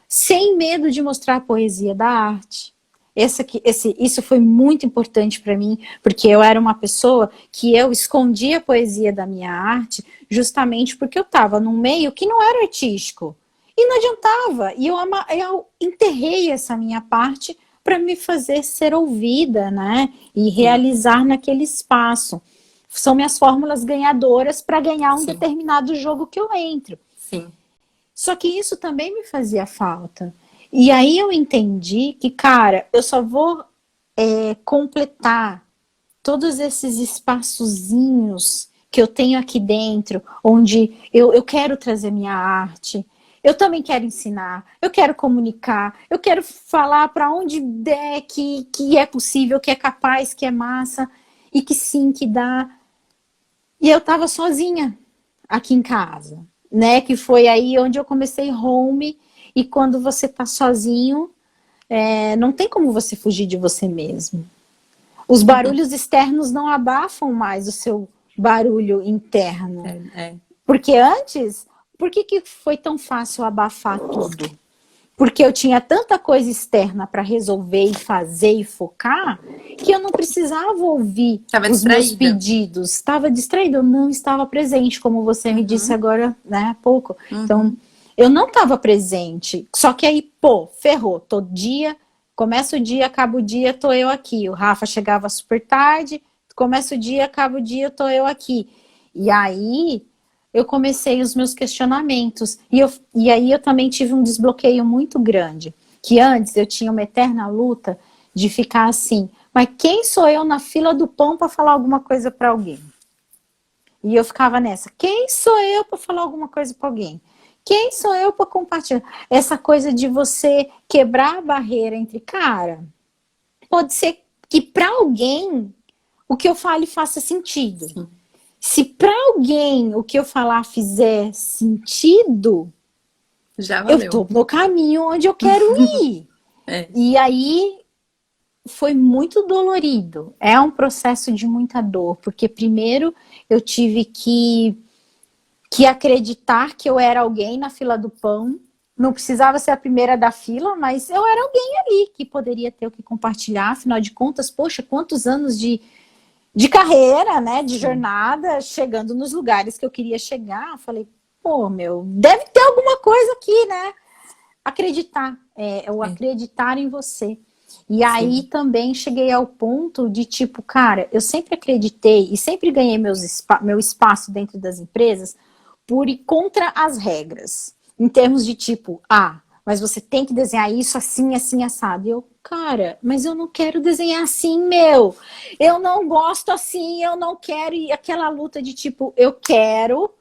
sem medo de mostrar a poesia da arte. Isso foi muito importante para mim, porque eu era uma pessoa que eu escondia a poesia da minha arte justamente porque eu estava num meio que não era artístico. E não adiantava. E eu enterrei essa minha parte para me fazer ser ouvida, né? E realizar naquele espaço. São minhas fórmulas ganhadoras para ganhar um determinado jogo que eu entro. Sim. Só que isso também me fazia falta. E aí eu entendi que, cara, eu só vou completar todos esses espaçozinhos que eu tenho aqui dentro, onde eu quero trazer minha arte, eu também quero ensinar, eu quero comunicar, eu quero falar para onde der que é possível, que é capaz, que é massa, e que sim, que dá. E eu tava sozinha aqui em casa, né? Que foi aí onde eu comecei Home. E quando você tá sozinho, não tem como você fugir de você mesmo. Os barulhos externos não abafam mais o seu barulho interno. Porque antes, por que foi tão fácil abafar tudo? Porque eu tinha tanta coisa externa para resolver e fazer e focar, que eu não precisava ouvir os meus pedidos. Estava distraída, eu não estava presente, como você me disse agora, né, há pouco. Então, eu não estava presente. Só que aí, ferrou. Todo dia, começa o dia, acaba o dia, tô eu aqui. O Rafa chegava super tarde, começa o dia, acaba o dia, tô eu aqui. E aí, eu comecei os meus questionamentos. E aí eu também tive um desbloqueio muito grande. Que antes eu tinha uma eterna luta de ficar assim, mas quem sou eu na fila do pão para falar alguma coisa para alguém? E eu ficava nessa, quem sou eu para falar alguma coisa para alguém? Quem sou eu para compartilhar? Essa coisa de você quebrar a barreira entre, cara, pode ser que para alguém o que eu fale faça sentido. Sim. Se para alguém o que eu falar fizer sentido, já valeu. Eu tô no caminho onde eu quero ir. E aí foi muito dolorido. É um processo de muita dor, porque primeiro eu tive que acreditar que eu era alguém na fila do pão. Não precisava ser a primeira da fila, mas eu era alguém ali que poderia ter o que compartilhar. Afinal de contas, poxa, quantos anos de carreira, né, de jornada, chegando nos lugares que eu queria chegar. Eu falei, deve ter alguma coisa aqui, né? Acreditar, acreditar em você. E aí também cheguei ao ponto de tipo, cara, eu sempre acreditei e sempre ganhei meu espaço dentro das empresas por ir contra as regras. Em termos de tipo, mas você tem que desenhar isso assim, assim, assado. E eu, cara, mas eu não quero desenhar assim, meu. Eu não gosto assim, eu não quero. E aquela luta de tipo, eu quero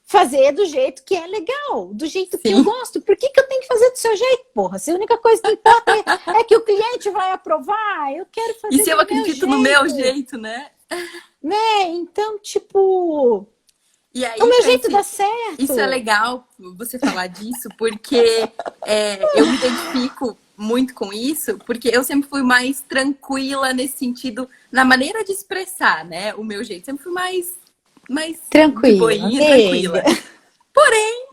fazer do jeito que é legal, do jeito que eu Sim. gosto. Por que eu tenho que fazer do seu jeito, porra? Se a única coisa que importa é que o cliente vai aprovar, eu quero E fazer se eu do meu acredito no meu jeito, né? né? Então, tipo, E o aí, meu jeito dá Franci, isso é certo. legal você falar disso, porque eu me identifico muito com isso, porque eu sempre fui mais tranquila nesse sentido, na maneira de expressar, né? O meu jeito. Sempre fui mais de Tranquila, boinha, amiga. tranquila.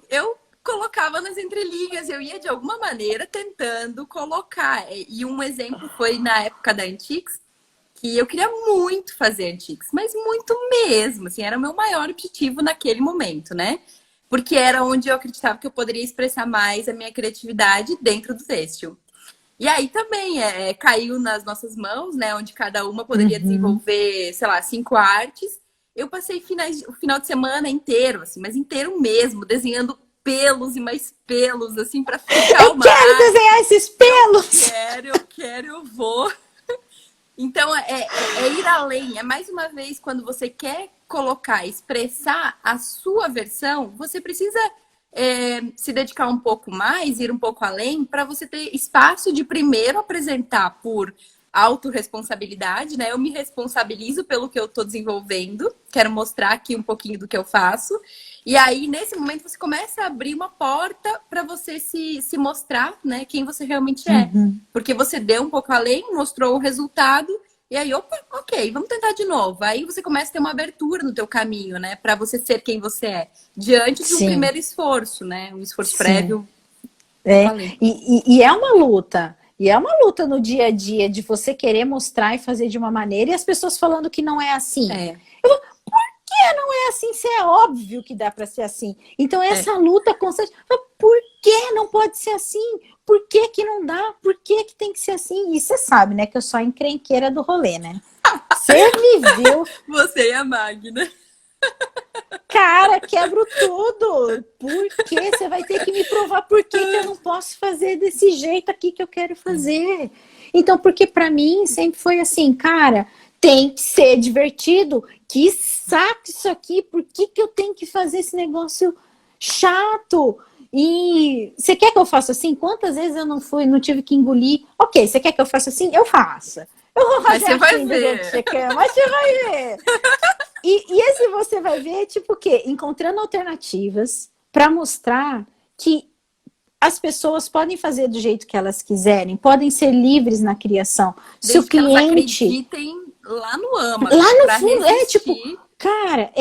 Eu colocava nas entrelinhas, eu ia de alguma maneira tentando colocar. E um exemplo foi na época da Antiques, que eu queria muito fazer Antiques, mas muito mesmo, assim, era o meu maior objetivo naquele momento, né? Porque era onde eu acreditava que eu poderia expressar mais a minha criatividade dentro do têxtil. E aí também caiu nas nossas mãos, né? Onde cada uma poderia Uhum. desenvolver, sei lá, 5 artes. Eu passei o final de semana inteiro, assim, mas inteiro mesmo, desenhando pelos e mais pelos, assim, para ficar Eu uma quero arte. desenhar esses Eu pelos! quero, eu vou. Então, é ir além. É mais uma vez, quando você quer colocar, expressar a sua versão, você precisa se dedicar um pouco mais, ir um pouco além, para você ter espaço de primeiro apresentar por autorresponsabilidade, né? Eu me responsabilizo pelo que eu estou desenvolvendo, quero mostrar aqui um pouquinho do que eu faço. E aí, nesse momento, você começa a abrir uma porta para você se mostrar, né, quem você realmente é. Uhum. Porque você deu um pouco além, mostrou o resultado, e aí, opa, ok, vamos tentar de novo. Aí você começa a ter uma abertura no teu caminho, né? Para você ser quem você é. Diante de um Sim, primeiro esforço, né? Um esforço sim. prévio, eu É. falei. E é uma luta. E é uma luta no dia a dia de você querer mostrar e fazer de uma maneira e as pessoas falando que não é assim. É, Que não é assim, se é óbvio que dá para ser assim. Então, é. essa luta constante. Por que não pode ser assim? Por que, que não dá? Por que, que tem que ser assim? E você sabe, né, que eu sou a encrenqueira do rolê, né? Você me viu, Você e a Magna. cara, quebro tudo. Por que você vai ter que me provar por que, que eu não posso fazer desse jeito aqui que eu quero fazer? Então, porque para mim sempre foi assim, cara, tem que ser divertido. Que saco isso aqui, por que, que eu tenho que fazer esse negócio chato? E você quer que eu faça assim? Quantas vezes eu não tive que engolir? Ok, você quer que eu faça assim? Eu faço. Eu vou Mas fazer você vai assim do jeito que ver. você quer, mas você vai ver. E esse você vai ver, tipo o quê? Encontrando alternativas para mostrar que as pessoas podem fazer do jeito que elas quiserem, podem ser livres na criação. Se o Desde que elas cliente, acreditem lá no âmago, lá né? no Para fundo, é tipo, resistir. cara,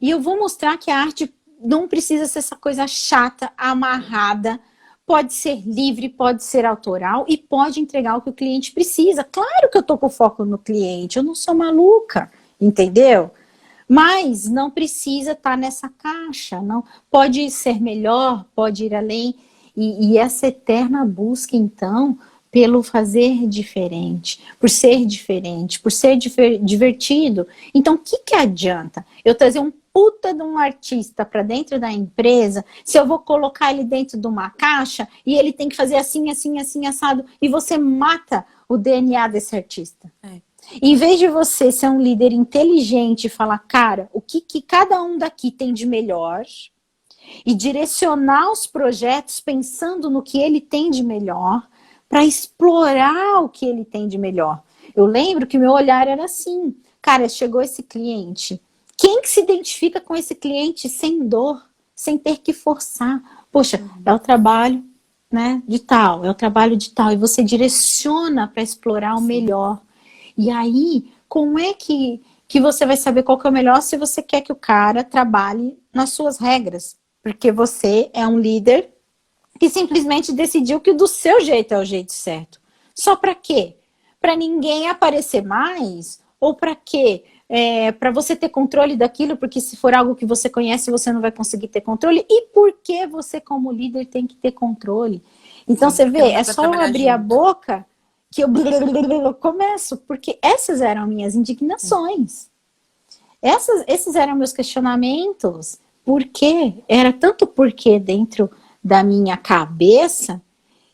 e eu vou mostrar que a arte não precisa ser essa coisa chata, amarrada, pode ser livre, pode ser autoral e pode entregar o que o cliente precisa. Claro que eu tô com foco no cliente, eu não sou maluca, entendeu? Mas não precisa estar nessa caixa, não pode ser melhor, pode ir além. E essa eterna busca, então, pelo fazer diferente, por ser divertido. Então, o que, que adianta eu trazer um puta de um artista para dentro da empresa se eu vou colocar ele dentro de uma caixa e ele tem que fazer assim, assim, assim, assado, e você mata o DNA desse artista? É. Em vez de você ser um líder inteligente e falar, cara, o que, que cada um daqui tem de melhor e direcionar os projetos pensando no que ele tem de melhor para explorar o que ele tem de melhor. Eu lembro que o meu olhar era assim, cara, chegou esse cliente. Quem que se identifica com esse cliente sem dor, sem ter que forçar? Poxa, é o trabalho, né, de tal, é o trabalho de tal, e você direciona para explorar o Sim. melhor. E aí, como é que você vai saber qual que é o melhor se você quer que o cara trabalhe nas suas regras? Porque você é um líder que simplesmente decidiu que do seu jeito é o jeito certo. Só para quê? Para ninguém aparecer mais? Ou para quê? Para você ter controle daquilo, porque se for algo que você conhece, você não vai conseguir ter controle. E por que você, como líder, tem que ter controle? Então, Sim, você porque vê, não dá é para só eu trabalhar abrir a junto. boca que eu começo, porque essas eram minhas indignações. Esses eram meus questionamentos. Por quê? Era tanto porquê dentro da minha cabeça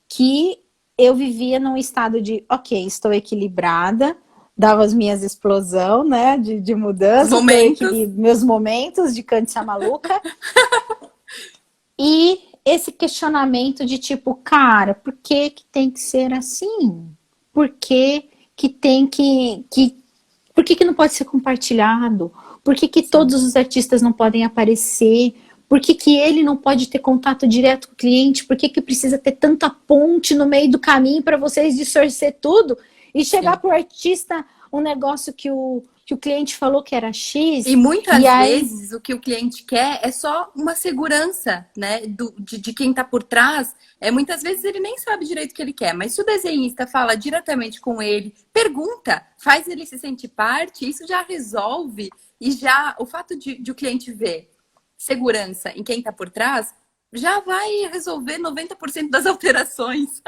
que eu vivia num estado de, ok, estou equilibrada, dava as minhas explosão, né, de Os mudança, momentos. meus momentos de câncer maluca, e esse questionamento de tipo, cara, por que que tem que ser assim? Por que que tem por que que não pode ser compartilhado? Por que que todos os artistas não podem aparecer? Por que que ele não pode ter contato direto com o cliente? Por que que precisa ter tanta ponte no meio do caminho para vocês distorcer tudo e chegar para o artista um negócio que o cliente falou que era X? E muitas e aí... vezes o que o cliente quer é só uma segurança, né, de quem está por trás. Muitas vezes ele nem sabe direito o que ele quer, mas se o desenhista fala diretamente com ele, pergunta, faz ele se sentir parte, isso já resolve. E já o fato de o cliente ver segurança em quem está por trás já vai resolver 90% das alterações,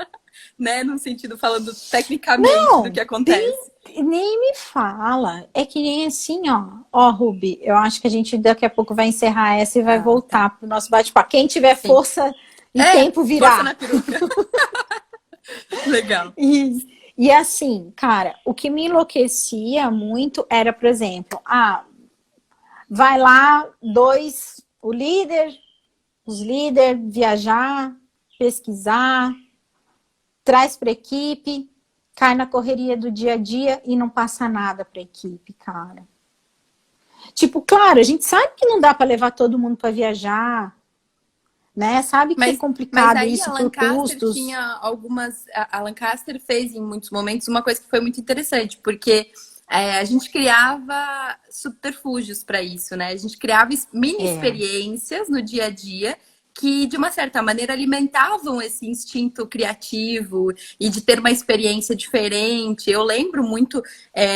né? No sentido, falando tecnicamente Não, do que acontece. nem me fala. É que nem assim, ó, Ruby, eu acho que a gente daqui a pouco vai encerrar essa e vai voltar pro nosso bate-papo. Quem tiver força e tempo virá. Força na peruca. Legal. E assim, cara, o que me enlouquecia muito era, por exemplo, vai lá os líderes viajar, pesquisar, traz para a equipe, cai na correria do dia a dia e não passa nada para a equipe, cara. Tipo, claro, a gente sabe que não dá para levar todo mundo para viajar, né? Sabe que é complicado aí isso a por Lancaster custos. tinha algumas... A Lancaster fez em muitos momentos uma coisa que foi muito interessante, porque a gente criava subterfúgios para isso, né? A gente criava mini experiências no dia a dia que, de uma certa maneira, alimentavam esse instinto criativo e de ter uma experiência diferente. Eu lembro muito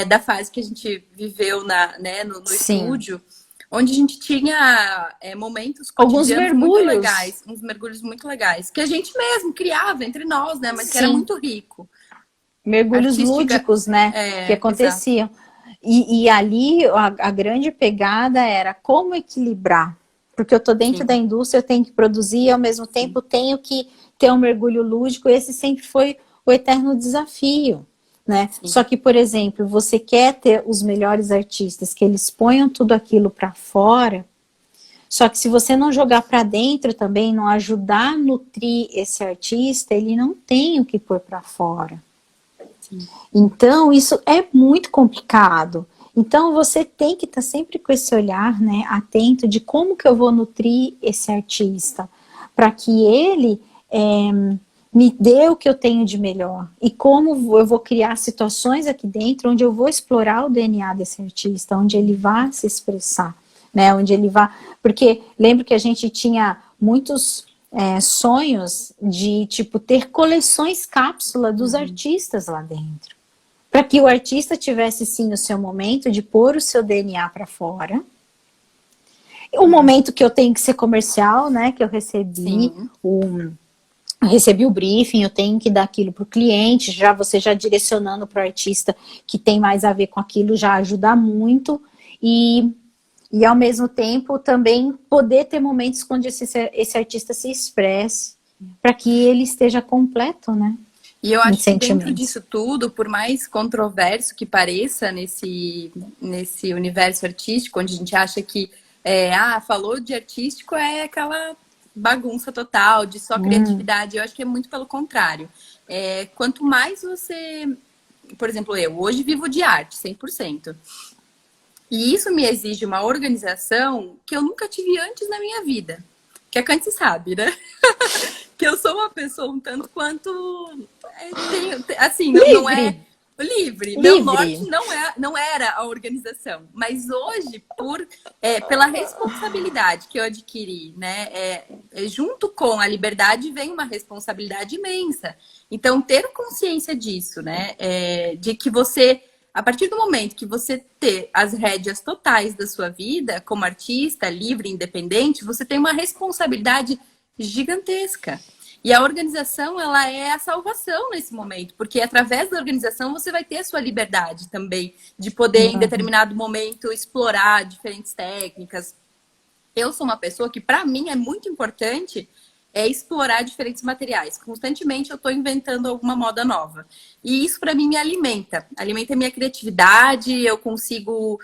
da fase que a gente viveu no estúdio, onde a gente tinha momentos cotidianos muito legais, uns mergulhos muito legais, que a gente mesmo criava entre nós, né? Mas que era muito rico. Mergulhos lúdicos, né? Que aconteciam. E ali a grande pegada era como equilibrar. Porque eu tô dentro da indústria, eu tenho que produzir e ao mesmo tempo tenho que ter um mergulho lúdico. Esse sempre foi o eterno desafio, né? Só que, por exemplo, você quer ter os melhores artistas, que eles ponham tudo aquilo para fora, só que se você não jogar para dentro também, não ajudar a nutrir esse artista, ele não tem o que pôr para fora. Então, isso é muito complicado. Então, você tem que estar sempre com esse olhar, né, atento de como que eu vou nutrir esse artista, para que ele me dê o que eu tenho de melhor. E como eu vou criar situações aqui dentro onde eu vou explorar o DNA desse artista, onde ele vai se expressar, né, onde ele vai... Porque lembro que a gente tinha muitos... sonhos de, tipo, ter coleções cápsula dos artistas lá dentro. Para que o artista tivesse, sim, o seu momento de pôr o seu DNA para fora. O momento que eu tenho que ser comercial, né? Que eu recebi recebi o briefing, eu tenho que dar aquilo para o cliente, você já direcionando para o artista que tem mais a ver com aquilo, já ajuda muito. E ao mesmo tempo também poder ter momentos onde esse artista se expresse, para que ele esteja completo, né? E eu acho que dentro disso tudo, por mais controverso que pareça nesse universo artístico, onde a gente acha que falou de artístico é aquela bagunça total, de só criatividade, eu acho que é muito pelo contrário. Quanto mais você... Por exemplo, eu hoje vivo de arte, 100%. E isso me exige uma organização que eu nunca tive antes na minha vida. Que a Candice sabe, né? Que eu sou uma pessoa um tanto quanto... assim, não é... Livre. Meu norte não era a organização. Mas hoje, pela responsabilidade que eu adquiri, né? Junto com a liberdade vem uma responsabilidade imensa. Então, ter consciência disso, né? De que você... A partir do momento que você ter as rédeas totais da sua vida, como artista, livre, independente, você tem uma responsabilidade gigantesca. E a organização, ela é a salvação nesse momento, porque através da organização você vai ter a sua liberdade também, de poder, em determinado momento, explorar diferentes técnicas. Eu sou uma pessoa que, para mim, é muito importante é explorar diferentes materiais. Constantemente eu estou inventando alguma moda nova. E isso, para mim, me alimenta. Alimenta a minha criatividade, eu consigo...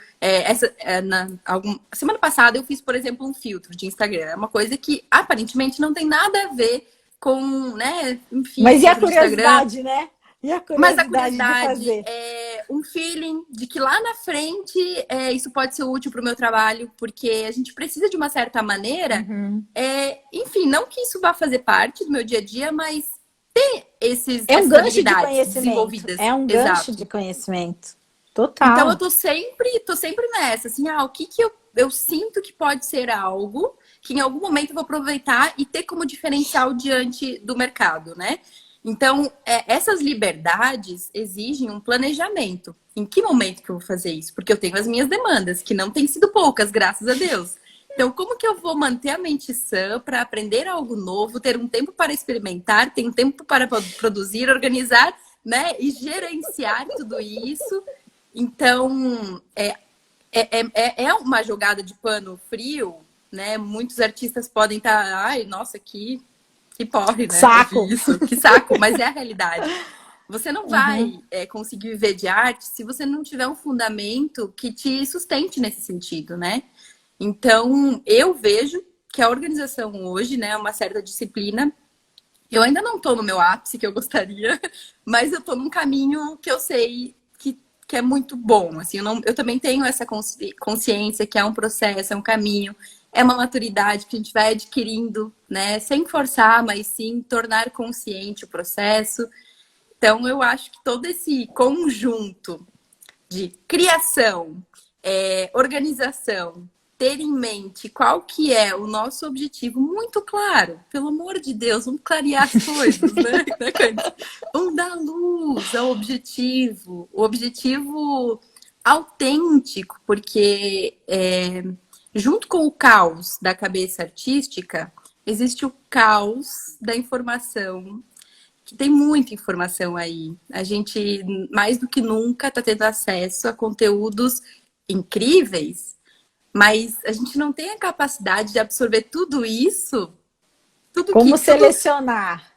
semana passada eu fiz, por exemplo, um filtro de Instagram. É uma coisa que, aparentemente, não tem nada a ver com, né, enfim... Mas e a curiosidade, né? E a Mas a curiosidade de curiosidade fazer? é um feeling de que lá na frente isso pode ser útil para o meu trabalho, porque a gente precisa de uma certa maneira, enfim, não que isso vá fazer parte do meu dia a dia, mas ter essas gancho de habilidades conhecimento. desenvolvidas. É um Exato. gancho de conhecimento. Total. Então eu tô sempre nessa, assim, o que eu sinto que pode ser algo que em algum momento eu vou aproveitar e ter como diferencial diante do mercado, né? Então, essas liberdades exigem um planejamento. Em que momento que eu vou fazer isso? Porque eu tenho as minhas demandas, que não têm sido poucas, graças a Deus. Então, como que eu vou manter a mente sã para aprender algo novo, ter um tempo para experimentar, ter um tempo para produzir, organizar, né? E gerenciar tudo isso. Então, é uma jogada de pano frio, né? Muitos artistas podem estar, ai, nossa, que porre, né? Saco. Isso, que saco, mas é a realidade. Você não vai conseguir viver de arte se você não tiver um fundamento que te sustente nesse sentido, né? Então, eu vejo que a organização hoje, né, é uma certa disciplina. Eu ainda não estou no meu ápice que eu gostaria, mas eu estou num caminho que eu sei que é muito bom. Assim, eu também tenho essa consciência que é um processo, é um caminho. É uma maturidade que a gente vai adquirindo, né? Sem forçar, mas sim tornar consciente o processo. Então, eu acho que todo esse conjunto de criação, organização, ter em mente qual que é o nosso objetivo muito claro. Pelo amor de Deus, vamos clarear as coisas, né? Vamos dar luz ao objetivo. O objetivo autêntico, porque... junto com o caos da cabeça artística, existe o caos da informação, que tem muita informação aí. A gente, mais do que nunca, está tendo acesso a conteúdos incríveis, mas a gente não tem a capacidade de absorver tudo isso. Como selecionar?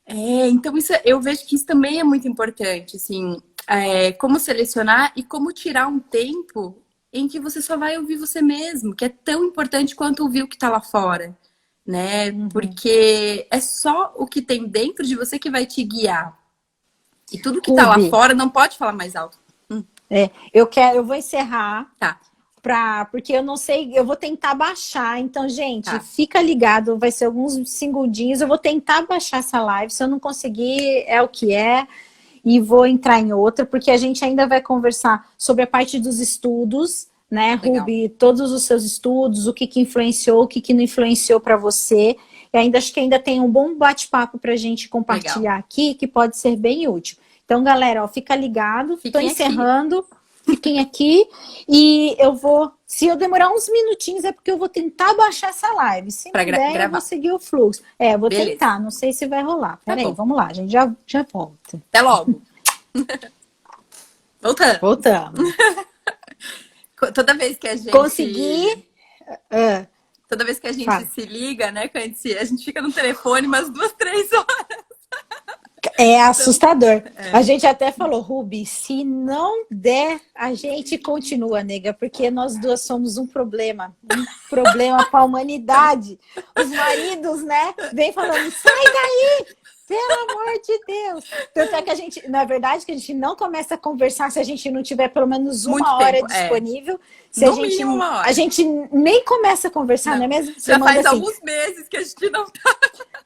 Então eu vejo que isso também é muito importante, assim, como selecionar e como tirar um tempo em que você só vai ouvir você mesmo, que é tão importante quanto ouvir o que está lá fora, né? Porque é só o que tem dentro de você que vai te guiar. E tudo que está lá fora não pode falar mais alto. Eu vou encerrar. Tá. Porque eu não sei, eu vou tentar baixar. Então, gente, fica ligado, vai ser alguns segundinhos. Eu vou tentar baixar essa live. Se eu não conseguir, é o que é. E vou entrar em outra, porque a gente ainda vai conversar sobre a parte dos estudos, né, Legal. Ruby? Todos os seus estudos, o que influenciou, o que não influenciou para você. E ainda acho que ainda tem um bom bate-papo para a gente compartilhar aqui, que pode ser bem útil. Então, galera, ó, fica ligado. Estou encerrando. Fiquem aqui. E eu vou... Se eu demorar uns minutinhos, é porque eu vou tentar baixar essa live. Se não der, eu vou seguir o fluxo. Vou tentar. Não sei se vai rolar. Peraí, vamos lá. A gente já volta. Até logo. Voltamos. Toda vez que a gente... Consegui... Toda vez que a gente se liga, né, Candice, a gente fica no telefone umas 2, 3 horas. É assustador. A gente até falou, Ruby, se não der, a gente continua, nega, porque nós duas somos um problema para a humanidade. Os maridos, né, vem falando, sai daí, pelo amor de Deus. Tanto é que a gente, na verdade, que a gente não começa a conversar se a gente não tiver pelo menos uma hora disponível. Se no mínimo uma hora. A gente nem começa a conversar, não é mesmo? Você já faz alguns meses que a gente não tá...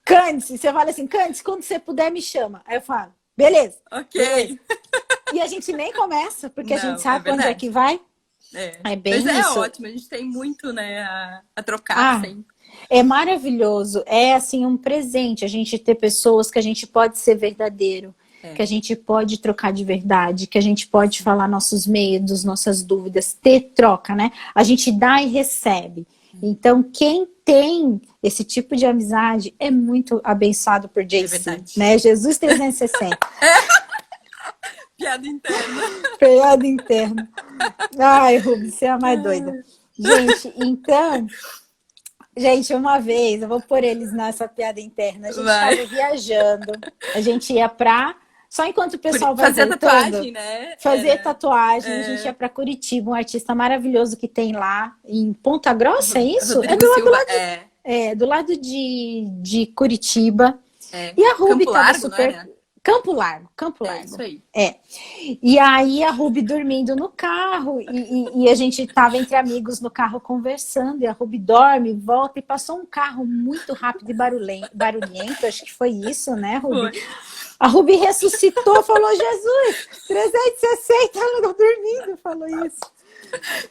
Candice, você fala assim, Candice, quando você puder me chama. Aí eu falo, beleza. Ok. Beleza. E a gente nem começa, porque a gente sabe onde é que vai. É bem Mas isso. É ótimo, a gente tem muito, né, a trocar sempre. É maravilhoso, é assim um presente a gente ter pessoas que a gente pode ser verdadeiro, que a gente pode trocar de verdade, que a gente pode falar nossos medos, nossas dúvidas, ter troca, né? A gente dá e recebe. Então, quem tem esse tipo de amizade é muito abençoado por JC, né? Jesus 360. Piada interna. Piada interna. Ai, Ruby, você é a mais doida. Gente, então, Gente, uma vez, eu vou pôr eles nessa piada interna. A gente Vai. estava viajando, a gente ia pra. Só enquanto o pessoal vai Fazer voltando, tatuagem, né? fazer Era... tatuagem, a gente ia pra Curitiba, um artista maravilhoso que tem lá em Ponta Grossa, é isso? É Rodrigo Silva, do lado de Curitiba. é. E a Ruby Campo tava Largo, não super. era? Campo Largo, Campo É, Largo. isso aí. É. E aí a Ruby dormindo no carro e a gente tava entre amigos no carro conversando e a Ruby dorme, volta e passou um carro muito rápido e barulhento, acho que foi isso, né, Ruby? Foi. A Ruby ressuscitou, falou, Jesus, 360, ela não dormindo, falou isso.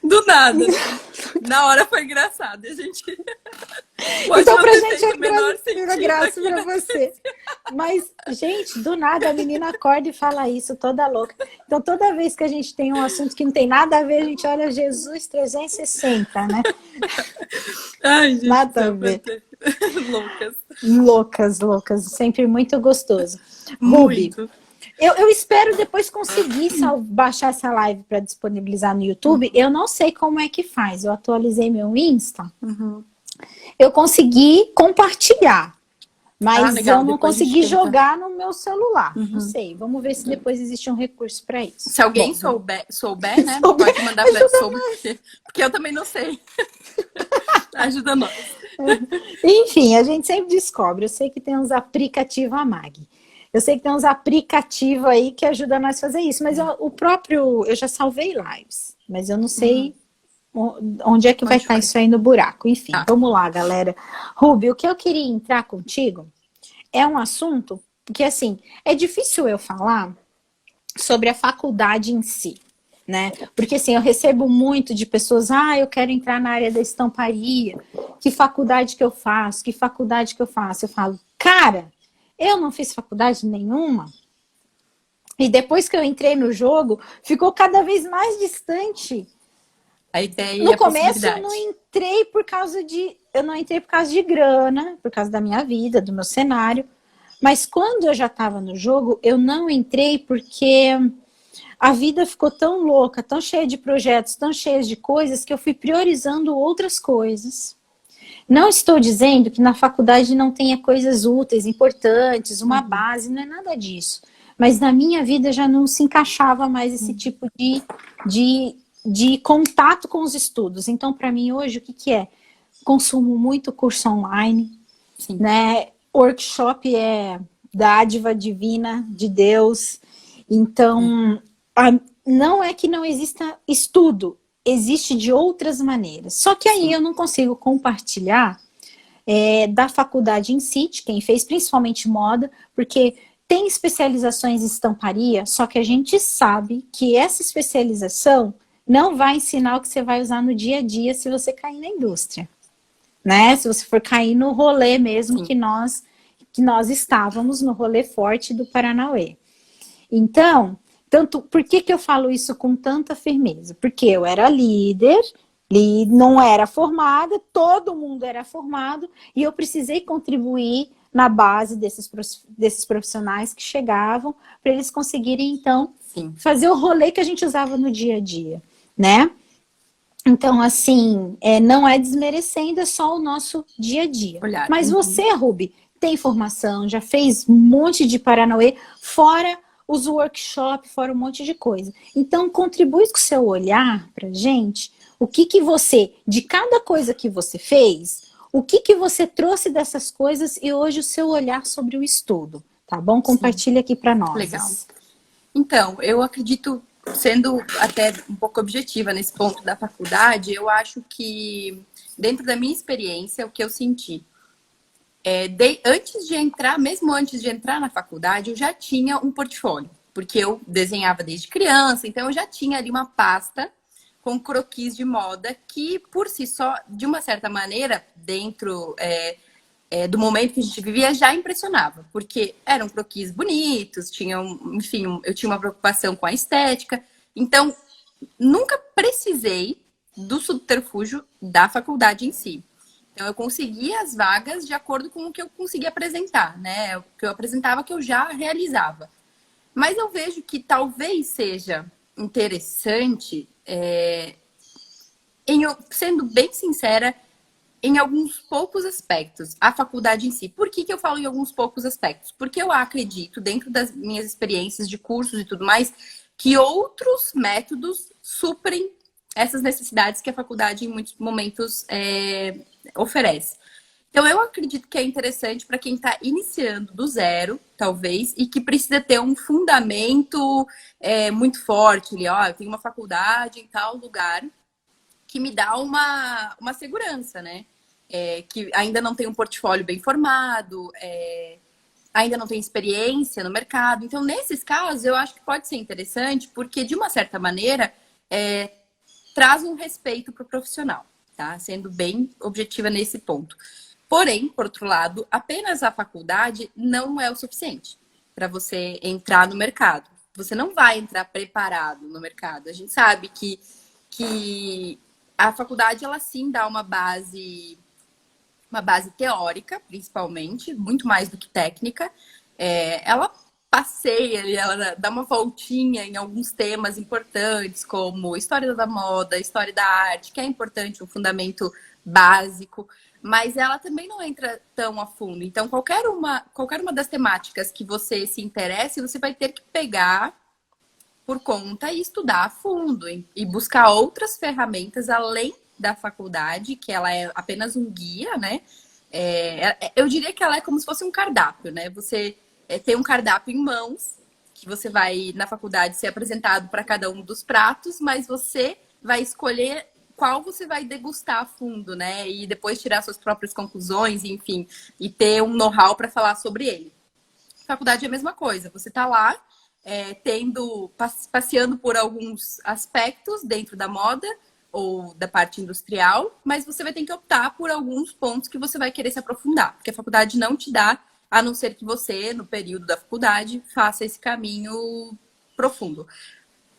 Do nada. Na hora foi engraçado. A gente. Pode Então não pra ter gente feito o menor sentido graça aqui, pra né? você. Mas, gente, do nada a menina acorda e fala isso, toda louca. Então toda vez que a gente tem um assunto que não tem nada a ver, a gente olha Jesus 360, né? Ai, gente, Nada a ver. Loucas. Loucas, loucas. Sempre muito gostoso. Ruby, Muito. eu espero depois conseguir baixar essa live para disponibilizar no YouTube. Eu não sei como é que faz. Eu atualizei meu Insta. Uhum. Eu consegui compartilhar, mas legal. eu não Depois a gente consegui tenta. jogar no meu celular. Não sei. Vamos ver se depois existe um recurso para isso. Se alguém Bom, souber, né? Souber, Pode mandar pra porque eu também não sei. Ajuda nós. enfim, a gente sempre descobre. Eu sei que tem uns aplicativos a Mag. Eu sei que tem uns aplicativos aí que ajudam nós a fazer isso. Mas eu já salvei lives. Mas eu não sei onde é que vai estar isso aí no buraco. Enfim, vamos lá, galera. Ruby, o que eu queria entrar contigo é um assunto que, assim, é difícil eu falar sobre a faculdade em si, né? Porque, assim, eu recebo muito de pessoas, eu quero entrar na área da estamparia, que faculdade que eu faço? Que faculdade que eu faço? Eu falo, cara, eu não fiz faculdade nenhuma. E depois que eu entrei no jogo, ficou cada vez mais distante. A ideia No e a começo eu possibilidade. não entrei por causa de grana, por causa da minha vida, do meu cenário. Mas quando eu já estava no jogo, eu não entrei porque a vida ficou tão louca, tão cheia de projetos, tão cheia de coisas, que eu fui priorizando outras coisas. Não estou dizendo que na faculdade não tenha coisas úteis, importantes, uma base, não é nada disso. Mas na minha vida já não se encaixava mais esse tipo de contato com os estudos. Então, para mim, hoje, o que é? Consumo muito curso online, né? Workshop é dádiva divina de Deus. Então, não é que não exista estudo, existe de outras maneiras. Só que aí eu não consigo compartilhar da faculdade em si, de quem fez, principalmente moda, porque tem especializações em estamparia, só que a gente sabe que essa especialização não vai ensinar o que você vai usar no dia a dia se você cair na indústria, né? Se você for cair no rolê mesmo que nós estávamos, no rolê forte do Paranauê. Então, por que eu falo isso com tanta firmeza? Porque eu era líder, não era formada, todo mundo era formado, e eu precisei contribuir na base desses profissionais que chegavam, para eles conseguirem, então, fazer o rolê que a gente usava no dia a dia, né? Então, assim, não é desmerecendo, é só o nosso dia a dia. Mas você, Ruby, tem formação, já fez um monte de Paranauê, fora os workshops, fora um monte de coisa. Então, contribui com o seu olhar pra gente, o que você, de cada coisa que você fez, o que você trouxe dessas coisas e hoje o seu olhar sobre o estudo, tá bom? Compartilha aqui pra nós. Legal. Então, eu acredito, sendo até um pouco objetiva nesse ponto da faculdade, eu acho que, dentro da minha experiência, o que eu senti, mesmo antes de entrar na faculdade, eu já tinha um portfólio, porque eu desenhava desde criança, então eu já tinha ali uma pasta com croquis de moda que, por si só, de uma certa maneira, dentro do momento que a gente vivia, já impressionava, porque eram croquis bonitos, eu tinha uma preocupação com a estética, então nunca precisei do subterfúgio da faculdade em si. Então, eu conseguia as vagas de acordo com o que eu conseguia apresentar, né? O que eu apresentava, que eu já realizava. Mas eu vejo que talvez seja interessante, sendo bem sincera, em alguns poucos aspectos, a faculdade em si. Por que que eu falo em alguns poucos aspectos? Porque eu acredito, dentro das minhas experiências de cursos e tudo mais, que outros métodos suprem essas necessidades que a faculdade em muitos momentos oferece. Então, eu acredito que é interessante para quem está iniciando do zero, talvez, e que precisa ter um fundamento muito forte ali. Ó, eu tenho uma faculdade em tal lugar, que me dá uma segurança, né? Que ainda não tem um portfólio bem formado, ainda não tem experiência no mercado. Então, nesses casos, eu acho que pode ser interessante, porque, de uma certa maneira, traz um respeito para o profissional, tá? Sendo bem objetiva nesse ponto. Porém, por outro lado, apenas a faculdade não é o suficiente para você entrar no mercado. Você não vai entrar preparado no mercado. A gente sabe que a faculdade, ela sim dá uma base teórica, principalmente, muito mais do que técnica. Ela passeia, ela dá uma voltinha em alguns temas importantes, como história da moda, história da arte, que é importante, um fundamento básico, mas ela também não entra tão a fundo. Então, qualquer uma das temáticas que você se interesse, você vai ter que pegar por conta e estudar a fundo e buscar outras ferramentas além da faculdade, que ela é apenas um guia, né? Eu diria que ela é como se fosse um cardápio, né? Você tem um cardápio em mãos, que você vai, na faculdade, ser apresentado para cada um dos pratos, mas você vai escolher qual você vai degustar a fundo, né? E depois tirar suas próprias conclusões, enfim, e ter um know-how para falar sobre ele. Faculdade é a mesma coisa, você está lá, passeando por alguns aspectos dentro da moda ou da parte industrial, mas você vai ter que optar por alguns pontos que você vai querer se aprofundar, porque a faculdade não te dá, a não ser que você, no período da faculdade, faça esse caminho profundo.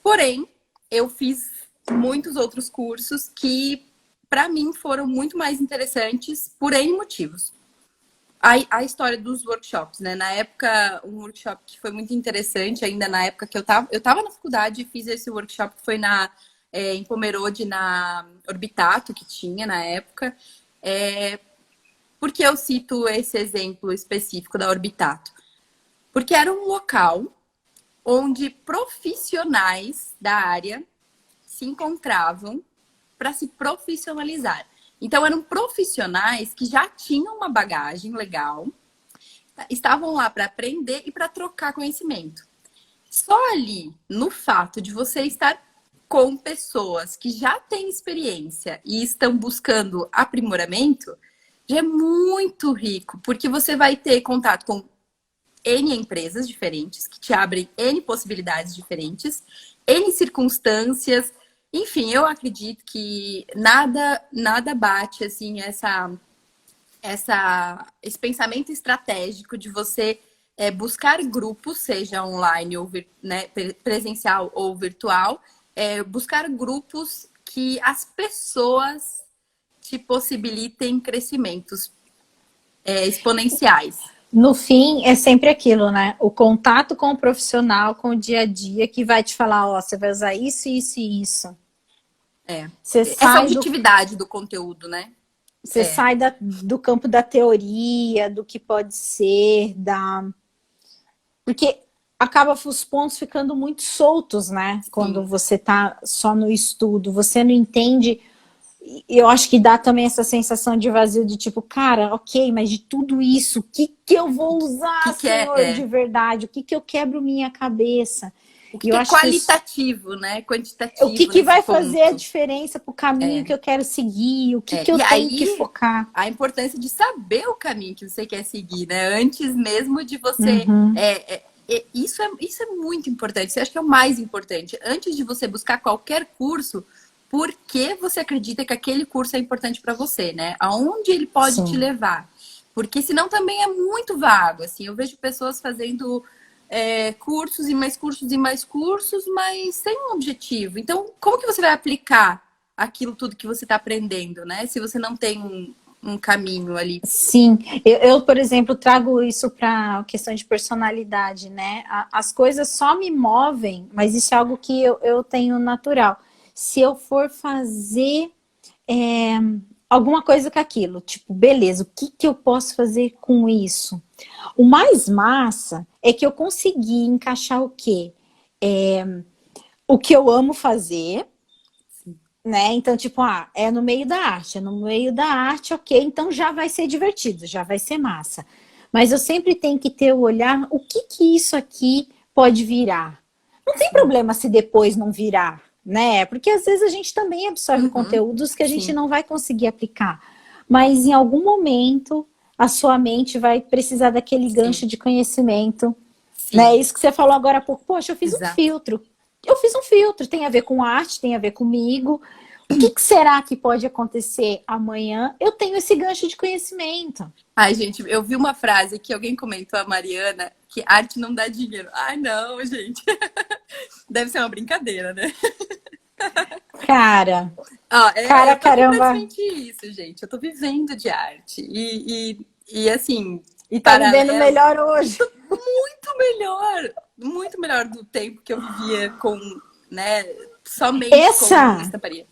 Porém, eu fiz muitos outros cursos que, para mim, foram muito mais interessantes por N motivos. A história dos workshops, né? Na época, um workshop que foi muito interessante, ainda na época que eu tava na faculdade e fiz esse workshop que foi em Pomerode, na Orbitato, que tinha na época. Por que eu cito esse exemplo específico da Orbitato? Porque era um local onde profissionais da área se encontravam para se profissionalizar. Então, eram profissionais que já tinham uma bagagem legal, estavam lá para aprender e para trocar conhecimento. Só ali, no fato de você estar com pessoas que já têm experiência e estão buscando aprimoramento, já é muito rico, porque você vai ter contato com N empresas diferentes, que te abrem N possibilidades diferentes, N circunstâncias. Enfim, eu acredito que nada bate assim esse pensamento estratégico de você buscar grupos, seja online ou né, presencial ou virtual, buscar grupos que as pessoas te possibilitem crescimentos exponenciais. No fim, é sempre aquilo, né? O contato com o profissional, com o dia a dia, que vai te falar, ó, você vai usar isso, isso e isso. Você Essa objetividade do conteúdo, né? Você sai do campo da teoria, do que pode ser, porque acaba os pontos ficando muito soltos, né? Sim. Quando você tá só no estudo, você não entende. Eu acho que dá também essa sensação de vazio, de tipo, cara, ok, mas de tudo isso, o que eu vou usar, Senhor, de verdade? O que eu quebro minha cabeça? O que é qualitativo, né? Quantitativo. O que vai fazer a diferença pro caminho que eu quero seguir? O que eu tenho que focar? A importância de saber o caminho que você quer seguir, né? Antes mesmo de você... Isso é muito importante. Isso eu acho que é o mais importante. Antes de você buscar qualquer curso, por que você acredita que aquele curso é importante para você, né? Aonde ele pode te levar? Porque senão também é muito vago, assim. Eu vejo pessoas fazendo cursos e mais cursos e mais cursos, mas sem um objetivo. Então, como que você vai aplicar aquilo tudo que você está aprendendo, né? Se você não tem um caminho ali. Sim, eu, por exemplo, trago isso para questão de personalidade, né? As coisas só me movem, mas isso é algo que eu tenho natural. Se eu for fazer alguma coisa com aquilo. Tipo, beleza, o que que eu posso fazer com isso? O mais massa é que eu consegui encaixar o quê? O que eu amo fazer, né? Então, tipo, é no meio da arte. É no meio da arte, ok. Então já vai ser divertido, já vai ser massa. Mas eu sempre tenho que ter o olhar, o que que isso aqui pode virar? Não tem problema se depois não virar, né? Porque às vezes a gente também absorve conteúdos que a gente Sim. não vai conseguir aplicar. Mas em algum momento a sua mente vai precisar daquele gancho de conhecimento, Sim. né? Isso que você falou agora há pouco. Poxa, eu fiz um Exato. filtro. Eu fiz um filtro, tem a ver com arte, tem a ver comigo. O que que será que pode acontecer amanhã? Eu tenho esse gancho de conhecimento. Ai, gente, eu vi uma frase que alguém comentou, a Mariana, que arte não dá dinheiro. Ai, não, gente. Deve ser uma brincadeira, né? Cara, Eu tô caramba. completamente isso, gente. Eu tô vivendo de arte. E assim, E tá vivendo paralelo, melhor hoje. muito melhor do tempo que eu vivia com, né, somente com estamparia.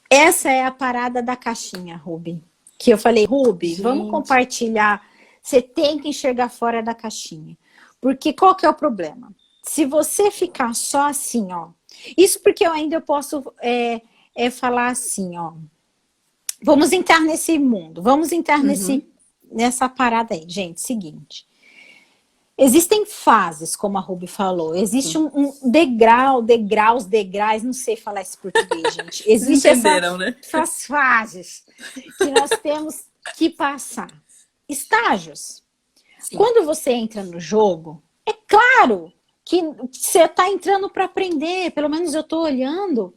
Essa é a parada da caixinha, Ruby. Que eu falei, Ruby, vamos compartilhar. Você tem que enxergar fora da caixinha. Porque qual que é o problema? Se você ficar só assim, ó. Isso porque eu posso falar assim, ó. Vamos entrar nesse mundo. Vamos entrar nessa parada aí. Gente, seguinte. Existem fases, como a Ruby falou. Existe um degraus, não sei falar esse português, gente. Existem essas fases que nós temos que passar. Estágios. Sim. Quando você entra no jogo, é claro que você está entrando para aprender. Pelo menos eu estou olhando.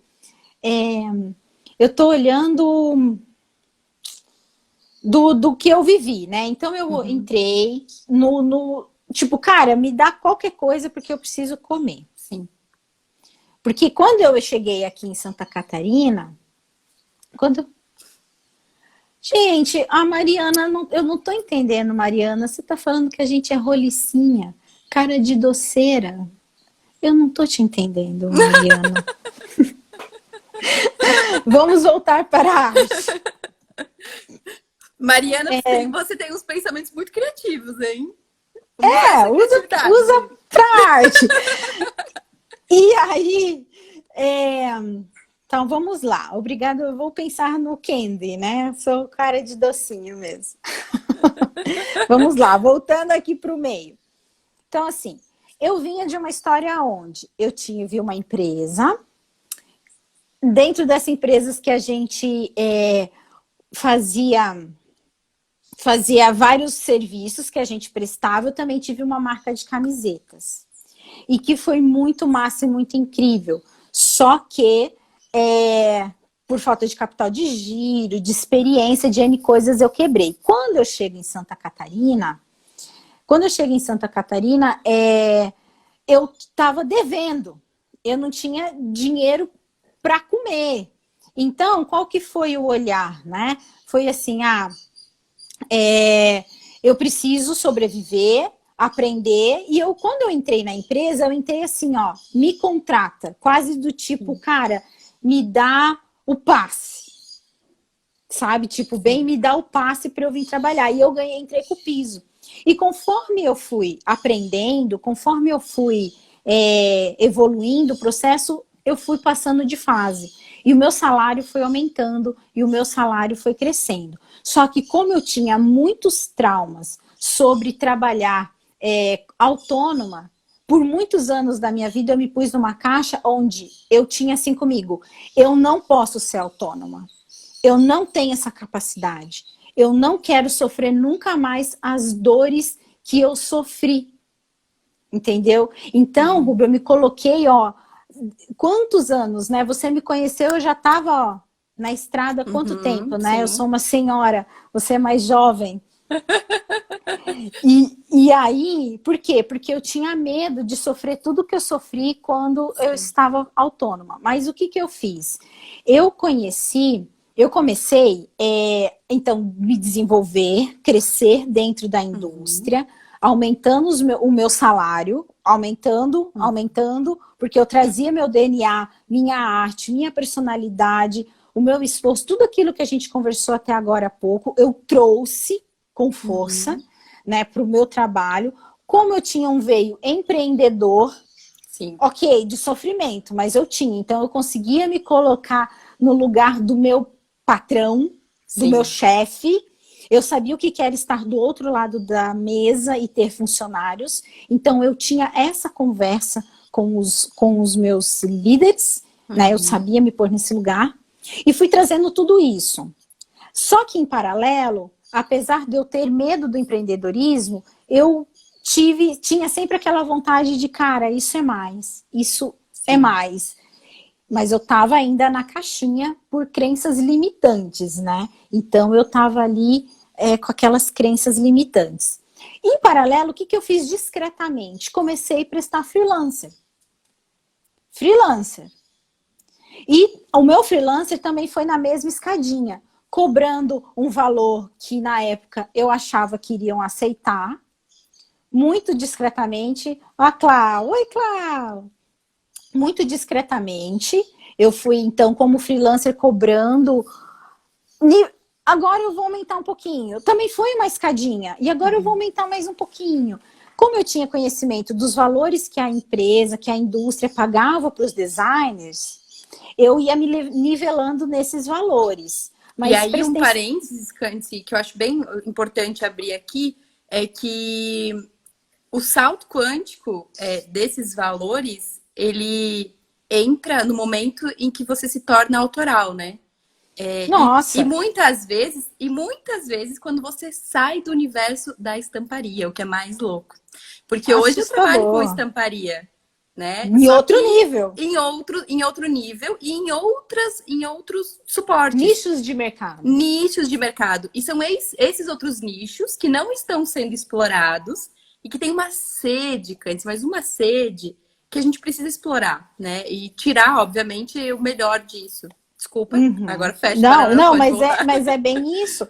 Do que eu vivi, né? Então eu entrei tipo, cara, me dá qualquer coisa porque eu preciso comer. Sim. Porque quando eu cheguei aqui em Santa Catarina, Gente, a Mariana, eu não tô entendendo, Mariana. Você tá falando que a gente é rolicinha, cara de doceira. Eu não tô te entendendo, Mariana. Vamos voltar para a arte. Mariana, você tem uns pensamentos muito criativos, hein? Usa pra arte. E aí, então vamos lá. Obrigada, eu vou pensar no candy, né? Sou cara de docinho mesmo. Vamos lá, voltando aqui para o meio. Então, assim, eu vinha de uma história onde eu tive uma empresa. Dentro dessa empresa que a gente fazia vários serviços que a gente prestava, eu também tive uma marca de camisetas. E que foi muito massa e muito incrível. Só que, por falta de capital de giro, de experiência, de N coisas, eu quebrei. Quando eu chego em Santa Catarina, eu estava devendo. Eu não tinha dinheiro para comer. Então, qual que foi o olhar, né? Foi assim, eu preciso sobreviver, aprender, e quando eu entrei na empresa, eu entrei assim, ó, me contrata, quase do tipo, cara, me dá o passe, sabe? Tipo, me dá o passe para eu vir trabalhar, e eu entrei com o piso. E conforme eu fui aprendendo, conforme eu fui evoluindo o processo, eu fui passando de fase. E o meu salário foi aumentando e o meu salário foi crescendo. Só que como eu tinha muitos traumas sobre trabalhar autônoma, por muitos anos da minha vida eu me pus numa caixa onde eu tinha assim comigo, eu não posso ser autônoma. Eu não tenho essa capacidade. Eu não quero sofrer nunca mais as dores que eu sofri. Entendeu? Então, Rubi, eu me coloquei, ó, quantos anos, né? Você me conheceu, eu já estava na estrada há quanto tempo, né? Sim. Eu sou uma senhora, você é mais jovem. E aí, por quê? Porque eu tinha medo de sofrer tudo que eu sofri quando eu estava autônoma. Mas o que eu fiz? Eu comecei, então, me desenvolver, crescer dentro da indústria, aumentando o meu salário, aumentando, porque eu trazia meu DNA, minha arte, minha personalidade, o meu esforço, tudo aquilo que a gente conversou até agora há pouco, eu trouxe com força, né, para o meu trabalho. Como eu tinha um veio empreendedor, Sim. ok, de sofrimento, mas eu tinha. Então, eu conseguia me colocar no lugar do meu patrão, do Sim. meu chefe. Eu sabia o que era estar do outro lado da mesa e ter funcionários. Então, eu tinha essa conversa com os meus líderes, né? Eu sabia me pôr nesse lugar. E fui trazendo tudo isso. Só que, em paralelo, apesar de eu ter medo do empreendedorismo, eu tinha sempre aquela vontade de, cara, isso é mais, isso é mais. Mas eu estava ainda na caixinha por crenças limitantes, né? Então, eu estava ali com aquelas crenças limitantes. Em paralelo, o que eu fiz discretamente? Comecei a prestar freelancer. E o meu freelancer também foi na mesma escadinha, cobrando um valor que na época eu achava que iriam aceitar, muito discretamente. Ó, Clau, oi, Clau! Muito discretamente, eu fui então como freelancer cobrando. Agora eu vou aumentar um pouquinho. Também foi uma escadinha. E agora eu vou aumentar mais um pouquinho. Como eu tinha conhecimento dos valores que a empresa, que a indústria pagava para os designers, eu ia me nivelando nesses valores. Mas e aí, um parênteses, Candice, que eu acho bem importante abrir aqui, é que o salto quântico desses valores, ele entra no momento em que você se torna autoral, né? Nossa! E muitas vezes, quando você sai do universo da estamparia, o que é mais louco. Porque hoje eu trabalho com estamparia, né? Em outro nível. Em outro nível e em outros suportes. Nichos de mercado. Nichos de mercado. E são esses outros nichos que não estão sendo explorados e que tem uma sede, Candice, mas uma sede que a gente precisa explorar, né? E tirar, obviamente, o melhor disso. Desculpa, agora fecha. Não, mas é bem isso.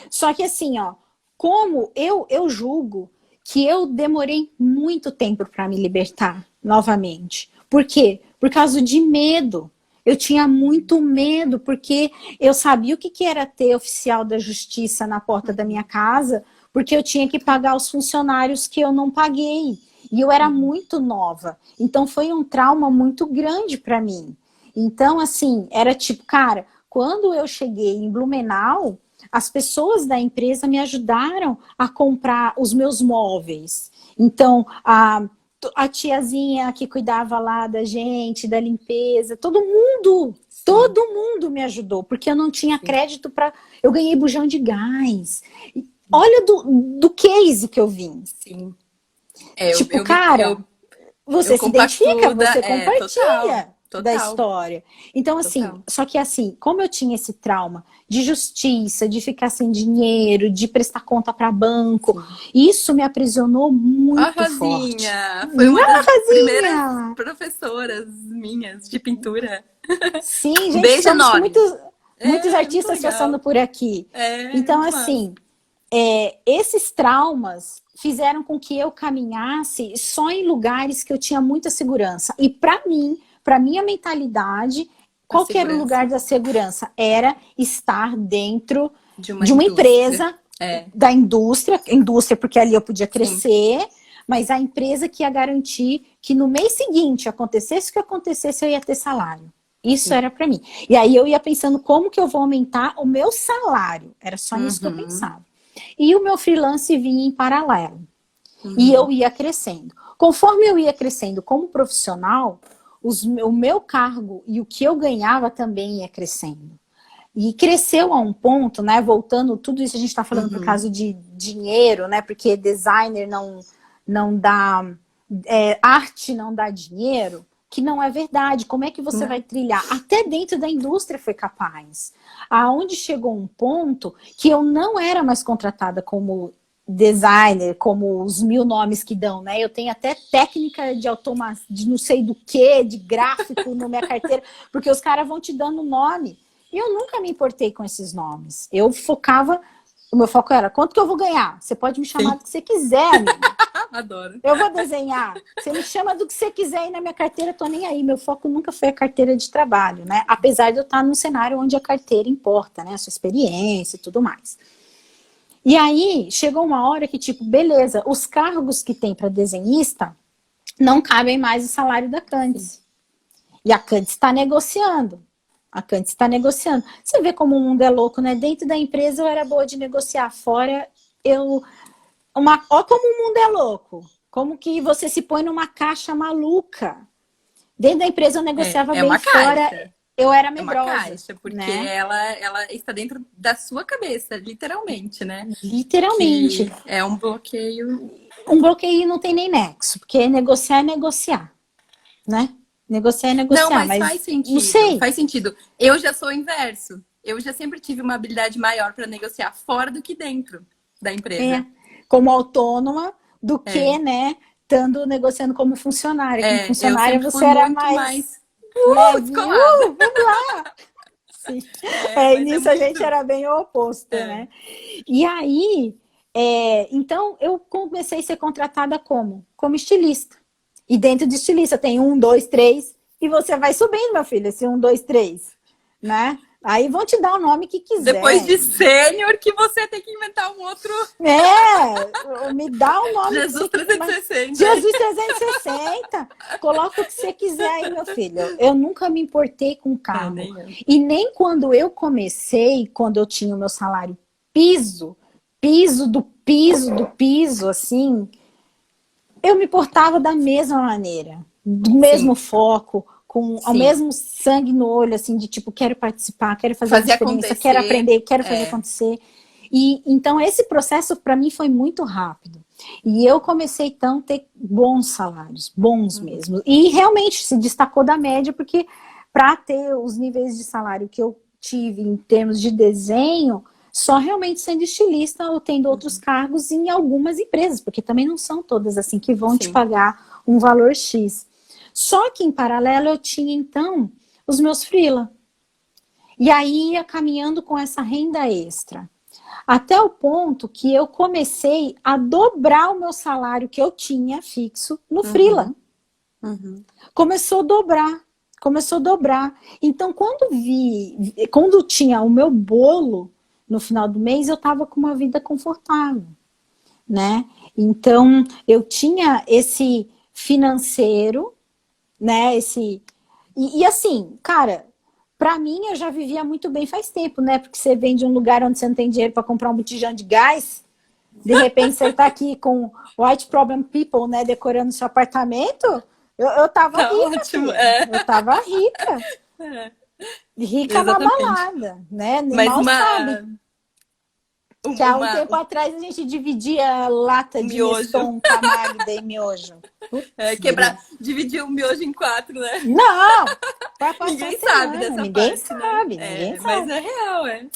Só que assim, ó, como eu julgo que eu demorei muito tempo para me libertar novamente. Por quê? Por causa de medo. Eu tinha muito medo, porque eu sabia o que era ter oficial da justiça na porta da minha casa, porque eu tinha que pagar os funcionários que eu não paguei. E eu era muito nova. Então foi um trauma muito grande para mim. Então, assim, era tipo, cara, quando eu cheguei em Blumenau, as pessoas da empresa me ajudaram a comprar os meus móveis. Então, a tiazinha que cuidava lá da gente, da limpeza, todo mundo me ajudou, porque eu não tinha crédito para... Eu ganhei bujão de gás. Olha do case que eu vim. Sim. Você se identifica, você compartilha. Total. Da história. Então, assim, só que assim, como eu tinha esse trauma de justiça, de ficar sem dinheiro, de prestar conta para banco, isso me aprisionou muito forte. Foi uma das primeiras professoras minhas de pintura. Sim, gente, beijo enorme. Muitos artistas passando por aqui. Então, assim, esses traumas fizeram com que eu caminhasse só em lugares que eu tinha muita segurança. E para minha mentalidade, qual que era o lugar da segurança? Era estar dentro de uma empresa, da indústria, porque ali eu podia crescer, mas a empresa que ia garantir que no mês seguinte, acontecesse o que acontecesse, eu ia ter salário. Isso era para mim. E aí eu ia pensando como que eu vou aumentar o meu salário. Era só isso que eu pensava. E o meu freelance vinha em paralelo. E eu ia crescendo. Conforme eu ia crescendo como profissional, o meu cargo e o que eu ganhava também ia crescendo. E cresceu a um ponto, né? Voltando, tudo isso a gente está falando por causa de dinheiro, né? Porque designer não dá... arte não dá dinheiro, que não é verdade. Como é que você vai trilhar? Até dentro da indústria foi capaz. Aonde chegou um ponto que eu não era mais contratada como designer, como os 1000 nomes que dão, né? Eu tenho até técnica de automação, de não sei do que, de gráfico na minha carteira, porque os caras vão te dando nome. E eu nunca me importei com esses nomes. Eu focava, o meu foco era, quanto que eu vou ganhar? Você pode me chamar do que você quiser, amiga. Adoro. Eu vou desenhar. Você me chama do que você quiser aí na minha carteira, tô nem aí. Meu foco nunca foi a carteira de trabalho, né? Apesar de eu estar num cenário onde a carteira importa, né? A sua experiência e tudo mais. E aí, chegou uma hora que, tipo, beleza, os cargos que tem para desenhista não cabem mais o salário da Candice. E a Candice está negociando. A Candice está negociando. Você vê como o mundo é louco, né? Dentro da empresa eu era boa de negociar. Fora, ó como o mundo é louco. Como que você se põe numa caixa maluca. Dentro da empresa eu negociava bem, uma fora caixa. eu era É uma medrosa. caixa, porque né? ela está dentro da sua cabeça, literalmente, né? Literalmente. Que é um bloqueio. Um bloqueio não tem nem nexo, porque negociar é negociar, né? Negociar é Não, negociar, mas faz mas não sentido, sei. faz sentido. Eu já sou o inverso. Eu já sempre tive uma habilidade maior para negociar fora do que dentro da empresa. Como autônoma do É, que, né, estando negociando como funcionária. Como eu funcionária sempre fui você era muito mais mais leve. descolada. Vamos lá! Sim. E Mas é nisso a gente muito. era bem o oposto, É. né? E aí, então eu comecei a ser contratada como estilista. E dentro de estilista tem 1, 2, 3, e você vai subindo, meu filho, esse 1, 2, 3, né? Aí vão te dar o nome que Depois quiser. de sênior, que você tem que inventar um outro Me dá o nome que Jesus você quiser. Mas 360. Jesus 360, coloca o que você quiser aí, meu filho. Eu nunca me importei com carro. Nem eu. E nem quando eu comecei, quando eu tinha o meu salário piso do piso, assim, eu me portava da mesma maneira, do mesmo Sim, foco, com o sim. mesmo sangue no olho, assim, de tipo, quero participar, quero fazer a Fazer diferença, quero acontecer. aprender, quero fazer acontecer. E então esse processo para mim foi muito rápido. E eu comecei então a ter bons salários, bons mesmo. E realmente se destacou da média, porque para ter os níveis de salário que eu tive em termos de desenho, só realmente sendo estilista ou tendo outros cargos em algumas empresas, porque também não são todas assim que vão te Sim. pagar um valor X. Só que em paralelo eu tinha então os meus freela. E aí ia caminhando com essa renda extra. Até o ponto que eu comecei a dobrar o meu salário que eu tinha fixo no freela. Começou a dobrar. Começou a dobrar. Então, quando tinha o meu bolo no final do mês, eu estava com uma vida confortável, né? Então, eu tinha esse financeiro, né? E assim, cara, para mim eu já vivia muito bem faz tempo, né? Porque você vem de um lugar onde você não tem dinheiro para comprar um botijão de gás, de repente você está aqui com White Problem People, né? Decorando seu apartamento. Eu tava Tá rica, ótimo. filha. Eu tava rica. Rica na Exatamente. balada, né? Mas Mal sabe que há um tempo um atrás a gente dividia lata de miojo. Neston, Camargo e miojo. Putz, Quebrar, grilo. dividir o miojo em 4, né? Não! Vai passar Ninguém a sabe semana. dessa Ninguém parte, né? sabe, ninguém Mas sabe. é real, é.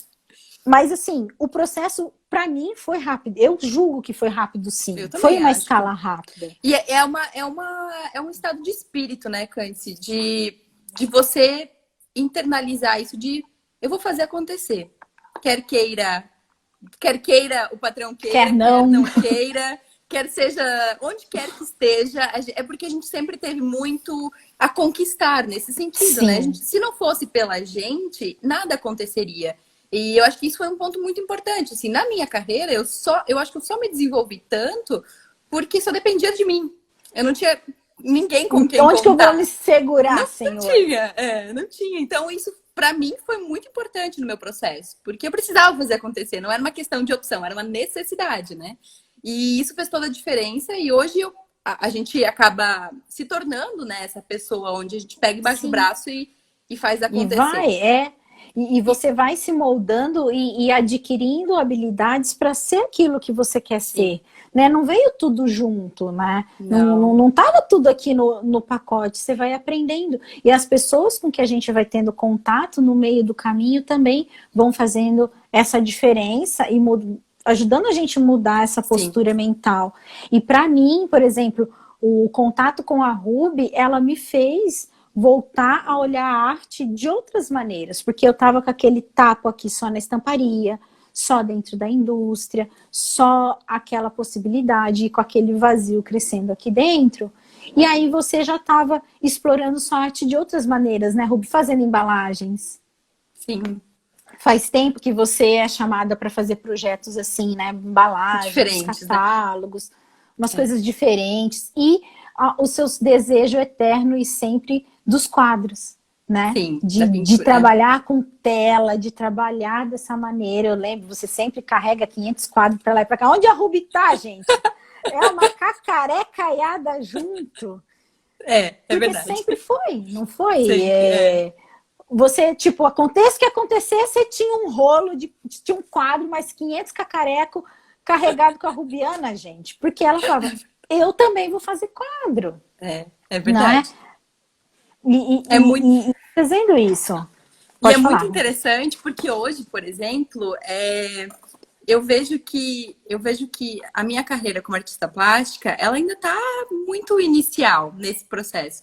Mas assim, o processo para mim foi rápido. Eu julgo que foi rápido, sim. Eu Foi também uma acho. escala rápida. E é um estado de espírito, né, Cândice? De você internalizar isso de eu vou fazer acontecer. Quer queira o patrão queira, Quer não. queira, quer seja onde quer que esteja, é porque a gente sempre teve muito a conquistar nesse sentido, Sim. né? Se não fosse pela gente, nada aconteceria. E eu acho que isso foi um ponto muito importante. Assim, na minha carreira, eu acho que eu só me desenvolvi tanto porque só dependia de mim. Eu não tinha ninguém com quem Onde contar. que eu vou me segurar, Senhor? Não tinha, não tinha. Então, isso para mim foi muito importante no meu processo, porque eu precisava fazer acontecer, não era uma questão de opção, era uma necessidade, né? E isso fez toda a diferença e hoje a gente acaba se tornando, né, essa pessoa onde a gente pega embaixo do braço e faz acontecer. E você vai se moldando e adquirindo habilidades para ser aquilo que você quer ser. Né? Não veio tudo junto, né? Não tava tudo aqui no pacote. Você vai aprendendo. E as pessoas com que a gente vai tendo contato no meio do caminho também vão fazendo essa diferença e ajudando a gente a mudar essa postura mental. E para mim, por exemplo, o contato com a Ruby, ela me fez voltar a olhar a arte de outras maneiras, porque eu estava com aquele tapo aqui só na estamparia, só dentro da indústria, só aquela possibilidade e com aquele vazio crescendo aqui dentro. E aí você já estava explorando sua arte de outras maneiras, né, Ruby? Fazendo embalagens. Sim. Faz tempo que você é chamada para fazer projetos assim, né? Embalagens, Diferentes, catálogos, umas coisas diferentes. E os seus desejos eterno e sempre dos quadros, né? Sim, De trabalhar com tela, de trabalhar dessa maneira. Eu lembro, você sempre carrega 500 quadros para lá e para cá. Onde a Ruby tá, gente? É uma cacarecaiada junto. Porque verdade. sempre foi, não foi? Sempre, Você, tipo, aconteça o que acontecer, você tinha um rolo, tinha um quadro, mais 500 cacareco carregado com a Rubiana, gente. Porque ela falava, eu também vou fazer quadro. É verdade. E fazendo isso. E é muito interessante porque hoje, por exemplo, eu vejo que a minha carreira como artista plástica, ela ainda está muito inicial nesse processo.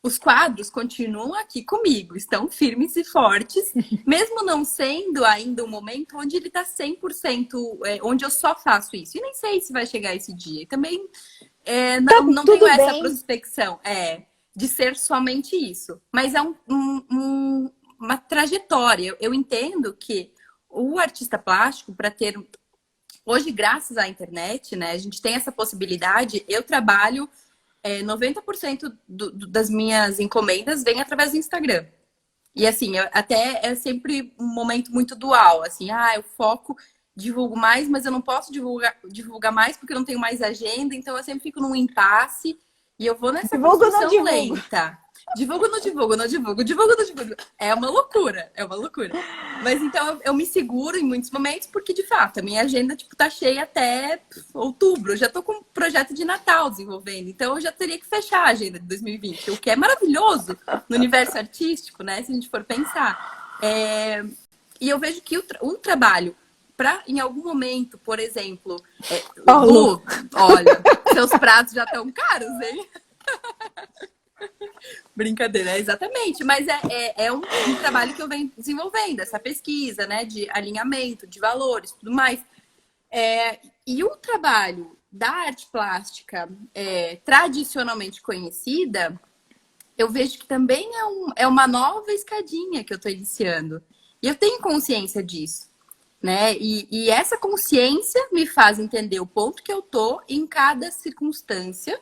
Os quadros continuam aqui comigo, estão firmes e fortes, mesmo não sendo ainda um momento onde ele está 100%, onde eu só faço isso. E nem sei se vai chegar esse dia. E também não tenho essa prospecção de ser somente isso. Mas é uma trajetória. Eu entendo que o artista plástico, para ter... Hoje, graças à internet, né, a gente tem essa possibilidade. Eu trabalho... 90% das minhas encomendas vem através do Instagram. E assim, até é sempre um momento muito dual. Assim, eu foco, divulgo mais, mas eu não posso divulgar mais porque eu não tenho mais agenda. Então eu sempre fico num impasse e eu vou nessa construção lenta. Divulgo, não divulgo, não divulgo, divulgo, não divulgo. É uma loucura. Mas então eu me seguro em muitos momentos porque, de fato, a minha agenda tá cheia até outubro. Eu já tô com um projeto de Natal desenvolvendo. Então eu já teria que fechar a agenda de 2020, o que é maravilhoso no universo artístico, né? Se a gente for pensar. E eu vejo que o trabalho em algum momento, por exemplo... Lu, olha, seus pratos já estão caros, hein? Brincadeira, exatamente. Mas é um trabalho que eu venho desenvolvendo, essa pesquisa, né? De alinhamento, de valores, tudo mais. E o trabalho da arte plástica tradicionalmente conhecida, eu vejo que também é uma nova escadinha que eu estou iniciando. E eu tenho consciência disso, né? E essa consciência me faz entender o ponto que eu tô em cada circunstância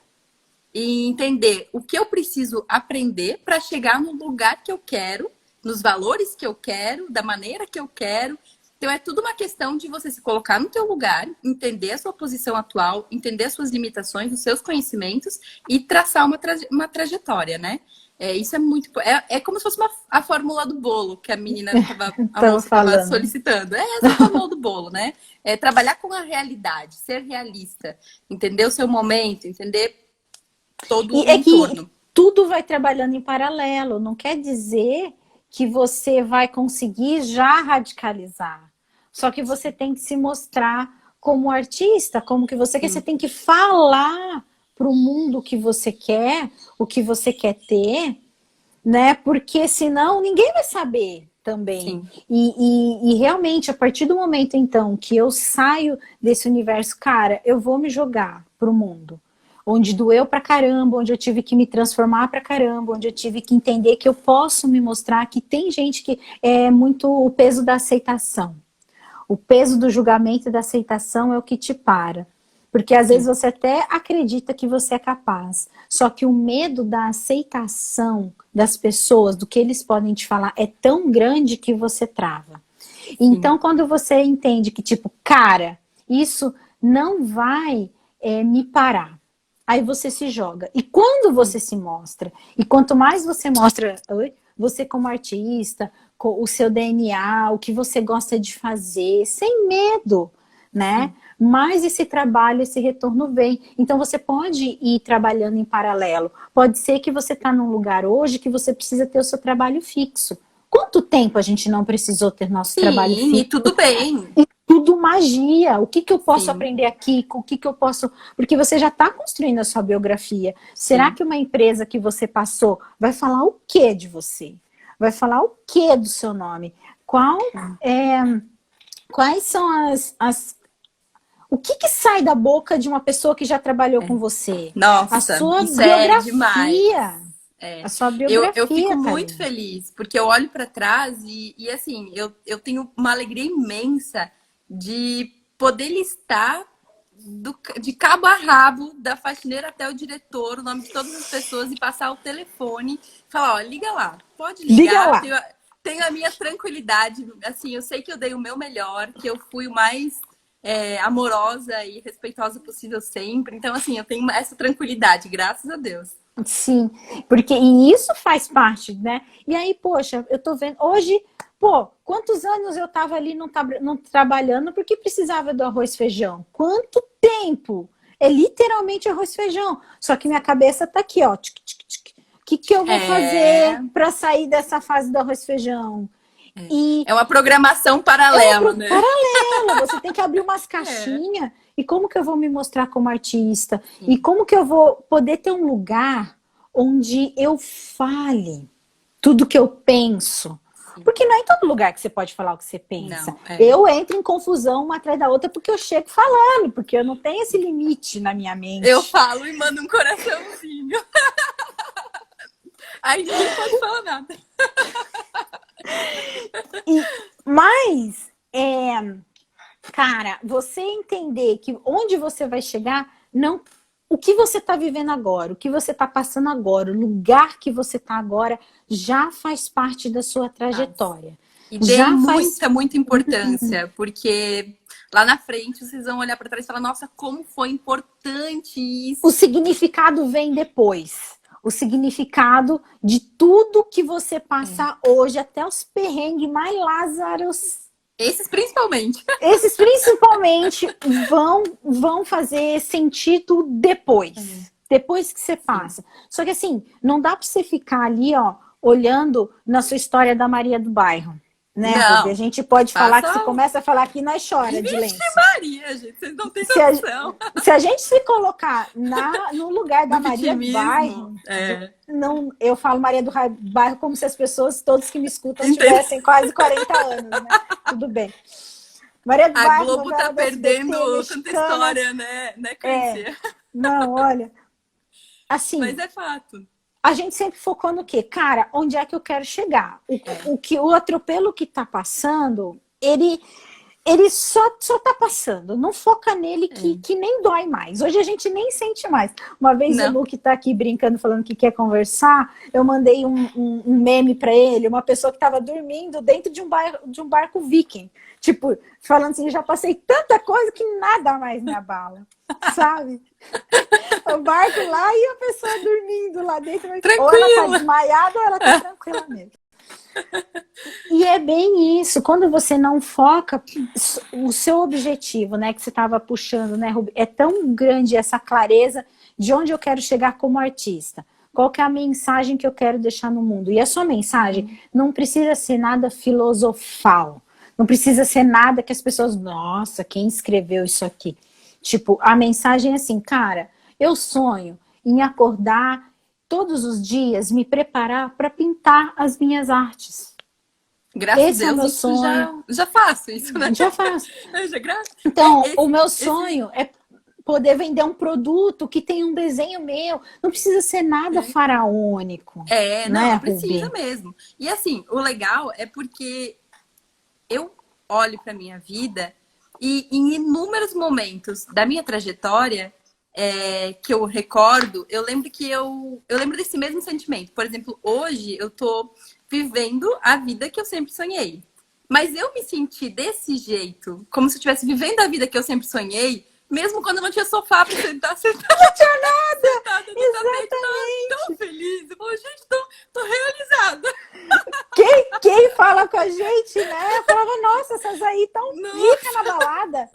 e entender o que eu preciso aprender para chegar no lugar que eu quero, nos valores que eu quero, da maneira que eu quero. Então é tudo uma questão de você se colocar no teu lugar, entender a sua posição atual, entender as suas limitações, os seus conhecimentos e traçar uma trajetória, né? Isso é muito... É como se fosse a fórmula do bolo que a menina estava solicitando. É essa fórmula do bolo, né? É trabalhar com a realidade, ser realista, entender o seu momento, entender todo o entorno. Que tudo vai trabalhando em paralelo. Não quer dizer que você vai conseguir já radicalizar. Só que você tem que se mostrar como artista, como que você quer. Você tem que falar para o mundo o que você quer, o que você quer ter, né? Porque senão ninguém vai saber também. E realmente, a partir do momento, então, que eu saio desse universo, cara, eu vou me jogar pro mundo. Onde doeu pra caramba, onde eu tive que me transformar pra caramba, onde eu tive que entender que eu posso me mostrar, que tem gente que é muito o peso da aceitação. O peso do julgamento e da aceitação é o que te para. Porque às vezes você até acredita que você é capaz. Só que o medo da aceitação das pessoas, do que eles podem te falar, é tão grande que você trava. Então, quando você entende que, tipo, cara, isso não vai me parar. Aí você se joga. E quando você se mostra, e quanto mais você mostra você como artista, com o seu DNA, o que você gosta de fazer, sem medo, né? Mas esse trabalho, esse retorno vem. Então você pode ir trabalhando em paralelo. Pode ser que você está num lugar hoje que você precisa ter o seu trabalho fixo. Quanto tempo a gente não precisou ter nosso trabalho fixo? E tudo bem. E tudo magia. O que eu posso aprender aqui? O que eu posso... Porque você já está construindo a sua biografia. Será que uma empresa que você passou vai falar o que de você? Vai falar o que do seu nome? Qual Quais são o que sai da boca de uma pessoa que já trabalhou com você? A Nossa, sua isso é demais. biografia. É. A sua Eu biografia, fico muito Karina. feliz, porque eu olho para trás e assim, eu tenho uma alegria imensa de poder listar de cabo a rabo, da faxineira até o diretor, o nome de todas as pessoas e passar o telefone e falar, ó, liga lá, pode Liga ligar, lá. tenho a minha tranquilidade, assim, eu sei que eu dei o meu melhor, que eu fui o mais amorosa e respeitosa possível sempre, então assim, eu tenho essa tranquilidade, graças a Deus. Sim, porque e isso faz parte, né? E aí, poxa, eu tô vendo hoje, pô, quantos anos eu tava ali não trabalhando porque precisava do arroz e feijão? Quanto tempo? É literalmente arroz e feijão. Só que minha cabeça tá aqui, ó. Tic, tic, tic. O que eu vou fazer para sair dessa fase do arroz e feijão? E É uma programação é paralela, né? paralela, você tem que abrir umas caixinhas. E como que eu vou me mostrar como artista? E como que eu vou poder ter um lugar onde eu fale tudo que eu penso? Porque não é em todo lugar que você pode falar o que você pensa. Não, Eu entro em confusão uma atrás da outra porque eu chego falando, porque eu não tenho esse limite na minha mente. Eu falo e mando um coraçãozinho. Aí ninguém pode falar nada. Mas, cara, você entender que onde você vai chegar, não o que você está vivendo agora, o que você está passando agora, o lugar que você está agora, já faz parte da sua trajetória. E dê muita importância, porque lá na frente vocês vão olhar para trás e falar, nossa, como foi importante isso. O significado vem depois. O significado de tudo que você passa hoje, até os perrengues mais lázaros. Esses principalmente. Esses principalmente vão fazer sentido depois. Depois que você passa. Só que assim, não dá para você ficar ali, ó, olhando na sua história da Maria do Bairro. Né, Ruby? A gente pode falar que se começa a falar aqui, nós chora de lenço. Maria, gente, vocês não têm noção. Se a gente se colocar no lugar da Maria do Bairro, não, eu falo Maria do Bairro como se as pessoas, todos que me escutam, tivessem quase 40 anos, né? Tudo bem. Maria do Bairro, a Globo tá perdendo tanta história, né, Câncer? Não, olha, assim... Mas é fato. A gente sempre focou no quê? Cara, onde é que eu quero chegar? O atropelo que tá passando, ele só tá passando. Não foca nele que nem dói mais. Hoje a gente nem sente mais. Uma vez o Luke tá aqui brincando, falando que quer conversar, eu mandei um meme pra ele, uma pessoa que tava dormindo dentro de um barco viking. Tipo, falando assim, já passei tanta coisa que nada mais me abala. Sabe? O barco lá e a pessoa dormindo lá dentro. Tranquila. Ou ela tá desmaiada ou ela tá tranquila mesmo. E é bem isso. Quando você não foca o seu objetivo, né, que você estava puxando, né, Ruby, é tão grande essa clareza de onde eu quero chegar como artista. Qual que é a mensagem que eu quero deixar no mundo? E a sua mensagem não precisa ser nada filosofal. Não precisa ser nada que as pessoas... Nossa, quem escreveu isso aqui? Tipo, a mensagem é assim, cara, eu sonho em acordar todos os dias, me preparar para pintar as minhas artes. Graças a Deus, é o meu sonho. Já faço isso, né? Já faço. Então, o meu sonho é poder vender um produto que tem um desenho meu. Não precisa ser nada faraônico. Não precisa mesmo. E assim, o legal é porque eu olho para minha vida e em inúmeros momentos da minha trajetória que eu recordo, eu lembro que eu lembro desse mesmo sentimento. Por exemplo, hoje eu tô vivendo a vida que eu sempre sonhei. Mas eu me senti desse jeito, como se eu estivesse vivendo a vida que eu sempre sonhei, mesmo quando eu não tinha sofá pra sentar, não tinha nada! Sentada no tapete, tão feliz. Eu falo, gente, tô realizada. Quem fala com a gente, né? Eu falava, nossa, essas aí tão ricas na balada.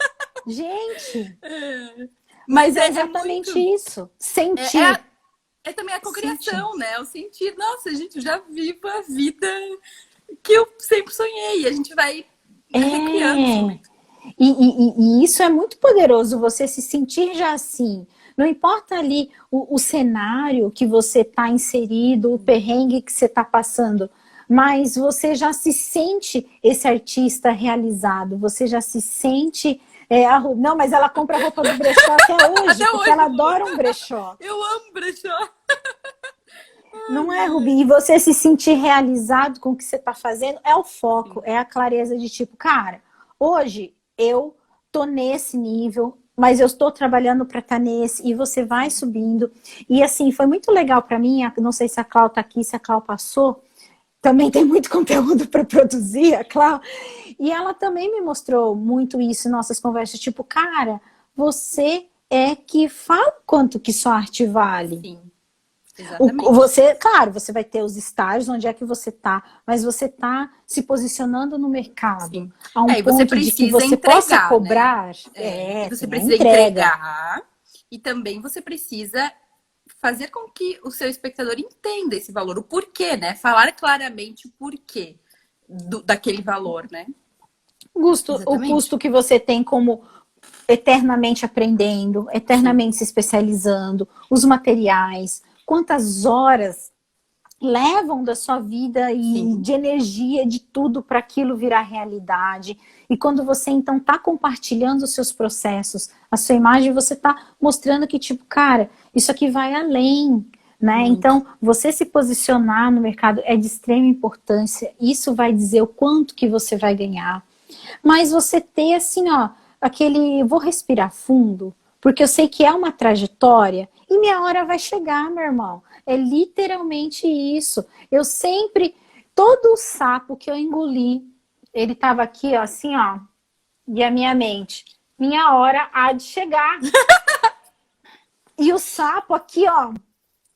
Gente... Mas é exatamente isso. Sentir. É também a cocriação, né? O sentir, nossa, gente, eu já vivo a vida que eu sempre sonhei. A gente vai recriando. E isso é muito poderoso, você se sentir já assim. Não importa ali o cenário que você está inserido, o perrengue que você está passando. mas você já se sente esse artista realizado, você já se sente... não, mas ela compra roupa do brechó até hoje, Até porque hoje, ela Lu. adora um brechó. Eu amo brechó. Não é, Rubi? E você se sentir realizado com o que você está fazendo é o foco, é a clareza de tipo, cara, hoje eu tô nesse nível, mas eu estou trabalhando para estar nesse, e você vai subindo. E assim, foi muito legal para mim, não sei se a Clau tá aqui, se a Clau passou, também tem muito conteúdo para produzir, a Clau, e ela também me mostrou muito isso em nossas conversas, tipo, cara, você é que fala quanto que sua arte vale. Sim. Exatamente. Você, claro, você vai ter os estágios, onde é que você tá, mas você tá se posicionando no mercado. Sim. A um E ponto você de precisa que você entregar, possa né? cobrar. E você tem a precisa entrega. entregar e também você precisa fazer com que o seu espectador entenda esse valor, o porquê, né? Falar claramente o porquê daquele valor, né? O Exatamente. custo que você tem como eternamente aprendendo, eternamente se especializando, os materiais, quantas horas levam da sua vida e Sim. de energia, de tudo para aquilo virar realidade. E quando você então está compartilhando os seus processos, a sua imagem, você está mostrando que tipo, cara, isso aqui vai além, né? Muito. Então, você se posicionar no mercado é de extrema importância. Isso vai dizer o quanto que você vai ganhar. Mas você ter assim, ó, aquele, vou respirar fundo, porque eu sei que é uma trajetória e minha hora vai chegar, meu irmão. É literalmente isso. Eu sempre, todo o sapo que eu engoli, ele tava aqui, ó, assim, ó, e a minha mente, minha hora há de chegar. E o sapo aqui, ó,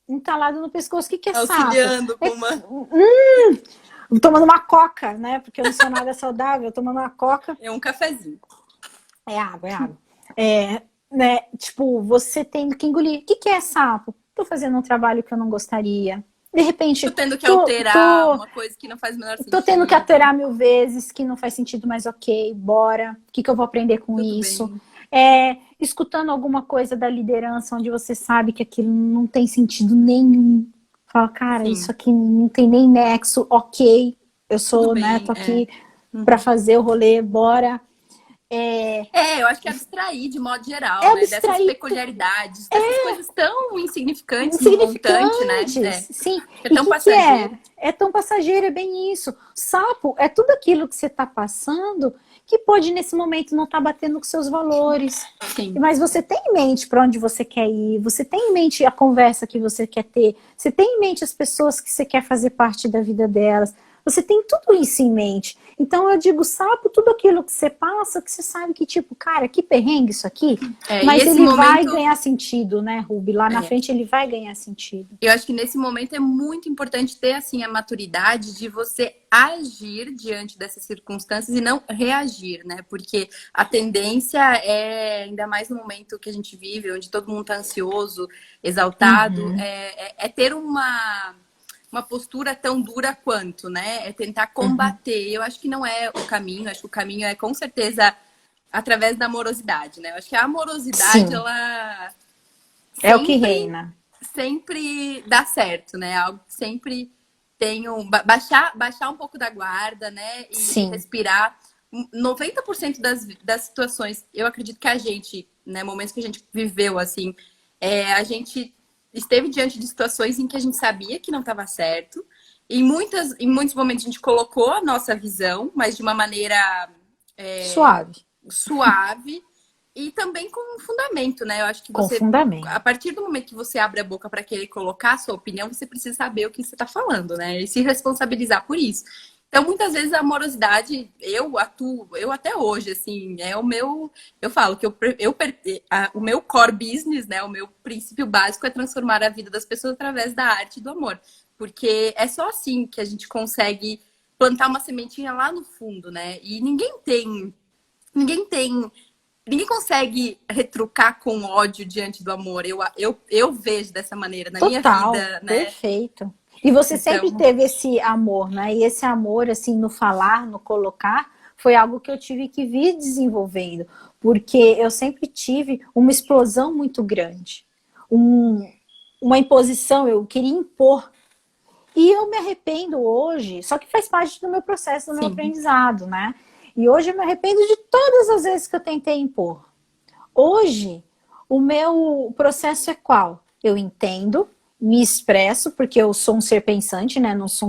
entalado no pescoço. O que é Auxiliando sapo? com uma... Tomando uma coca, né? Porque eu não sou nada saudável, tomando uma coca. É um cafezinho. É água, é água. Né? Tipo, você tendo que engolir. O que é sapo? Tô fazendo um trabalho que eu não gostaria. De repente, Tô tendo que alterar uma coisa que não faz o menor sentido. Tô tendo que alterar 1000 vezes, que não faz sentido, mas ok, bora. O que eu vou aprender com Tudo isso? bem. Escutando alguma coisa da liderança, onde você sabe que aquilo não tem sentido nenhum. Fala, cara, Sim. isso aqui não tem nem nexo, ok. Eu sou, bem, né, tô aqui pra fazer o rolê, bora. Eu acho que é abstrair de modo geral, né? Abstrair Dessas peculiaridades, dessas coisas tão insignificantes no montante, né? Sim. É E tão o que passageiro. é tão passageiro, é bem isso. Sapo é tudo aquilo que você está passando que pode, nesse momento, não estar batendo com seus valores. Sim. Mas você tem em mente para onde você quer ir, você tem em mente a conversa que você quer ter, você tem em mente as pessoas que você quer fazer parte da vida delas. Você tem tudo isso em mente. Então eu digo, sapo, tudo aquilo que você passa, que você sabe que tipo, cara, que perrengue isso aqui. Mas ele vai ganhar sentido, né, Ruby? Lá na frente ele vai ganhar sentido. Eu acho que nesse momento é muito importante ter, assim, a maturidade de você agir diante dessas circunstâncias e não reagir, né? Porque a tendência é, ainda mais no momento que a gente vive, onde todo mundo tá ansioso, exaltado, é ter uma postura tão dura quanto, né? É tentar combater. Eu acho que não é o caminho. Acho que o caminho é, com certeza, através da amorosidade, né? Eu acho que a amorosidade, ela... É o que reina. Sempre dá certo, né? Algo que sempre tem baixar um pouco da guarda, né? E respirar. 90% das situações, eu acredito que a gente, né? Momentos que a gente viveu, assim, a gente... esteve diante de situações em que a gente sabia que não estava certo. Em muitos momentos a gente colocou a nossa visão, mas de uma maneira suave e também com fundamento, né? Eu acho que você, a partir do momento que você abre a boca para querer colocar a sua opinião, você precisa saber o que você está falando, né? E se responsabilizar por isso. Então, muitas vezes a amorosidade, eu até hoje, assim, eu falo que o meu core business, né, o meu princípio básico é transformar a vida das pessoas através da arte e do amor. Porque é só assim que a gente consegue plantar uma sementinha lá no fundo, né? E ninguém consegue retrucar com ódio diante do amor. Eu vejo dessa maneira na minha vida, né? Perfeito. E você sempre teve esse amor, né? E esse amor, assim, no falar, no colocar, foi algo que eu tive que vir desenvolvendo. Porque eu sempre tive uma explosão muito grande. Uma imposição, eu queria impor. E eu me arrependo hoje, só que faz parte do meu processo, do meu Sim. aprendizado, né? E hoje eu me arrependo de todas as vezes que eu tentei impor. Hoje, o meu processo é qual? Eu entendo, me expresso, porque eu sou um ser pensante, né? Não sou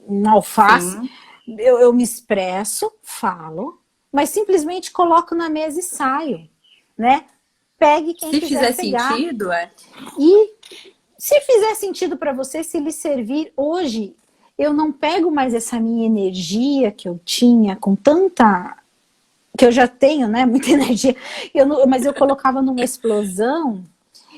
um alface. Sim. Eu me expresso, falo, mas simplesmente coloco na mesa e saio, né? Pegue quem Se quiser fizer pegar. sentido, E se fizer sentido para você, se lhe servir, hoje eu não pego mais essa minha energia que eu tinha com tanta, que eu já tenho, né, muita energia, mas eu colocava numa explosão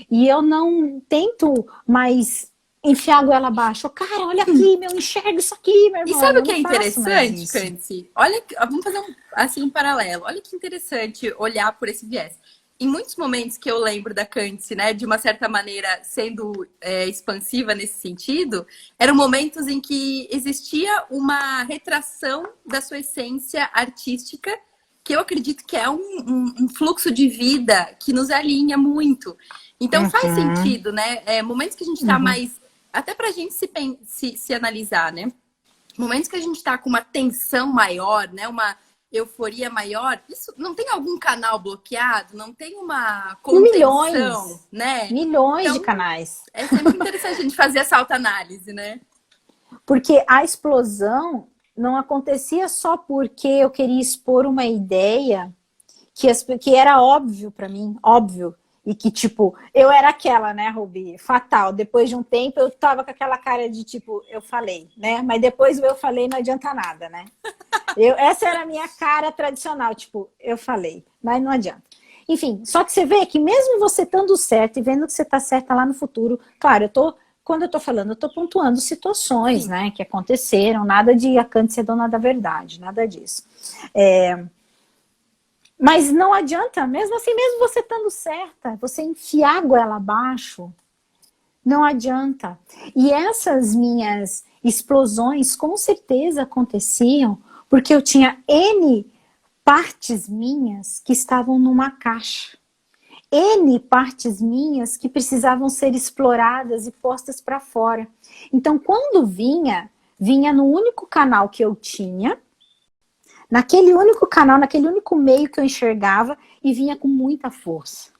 e eu não tento mais enfiar a goela abaixo. Cara, olha aqui, meu, enxerga isso aqui, meu E irmão. sabe o Eu que não é faço mais interessante, isso. Candice? Olha, vamos fazer um paralelo. Olha que interessante olhar por esse viés. Em muitos momentos que eu lembro da Candice, né, de uma certa maneira sendo expansiva nesse sentido, eram momentos em que existia uma retração da sua essência artística, que eu acredito que é um fluxo de vida que nos alinha muito. Então faz Uhum, sentido, né? Momentos que a gente está uhum. mais. Até para a gente se analisar, né? Momentos que a gente está com uma tensão maior, né? Uma euforia maior, isso não tem algum canal bloqueado, não tem uma contenção, Milhões, né? milhões de Então, canais. é sempre interessante a gente fazer essa autoanálise, né? Porque a explosão não acontecia só porque eu queria expor uma ideia que era óbvio para mim, óbvio. E que, tipo, eu era aquela, né, Rubi? Fatal. Depois de um tempo, eu tava com aquela cara de, tipo, eu falei, né? Mas depois o eu falei não adianta nada, né? Essa era a minha cara tradicional, tipo, eu falei, mas não adianta. Enfim, só que você vê que mesmo você estando certo e vendo que você está certa lá no futuro, claro, quando eu tô falando, eu tô pontuando situações, Sim, né, que aconteceram, nada de a Kant ser dona da verdade, nada disso. Mas não adianta, mesmo assim, mesmo você estando certa, você enfiar a goela abaixo, não adianta. E essas minhas explosões com certeza aconteciam porque eu tinha N partes minhas que estavam numa caixa. N partes minhas que precisavam ser exploradas e postas para fora. Então, quando vinha no único canal que eu tinha, naquele único canal, naquele único meio que eu enxergava e vinha com muita força.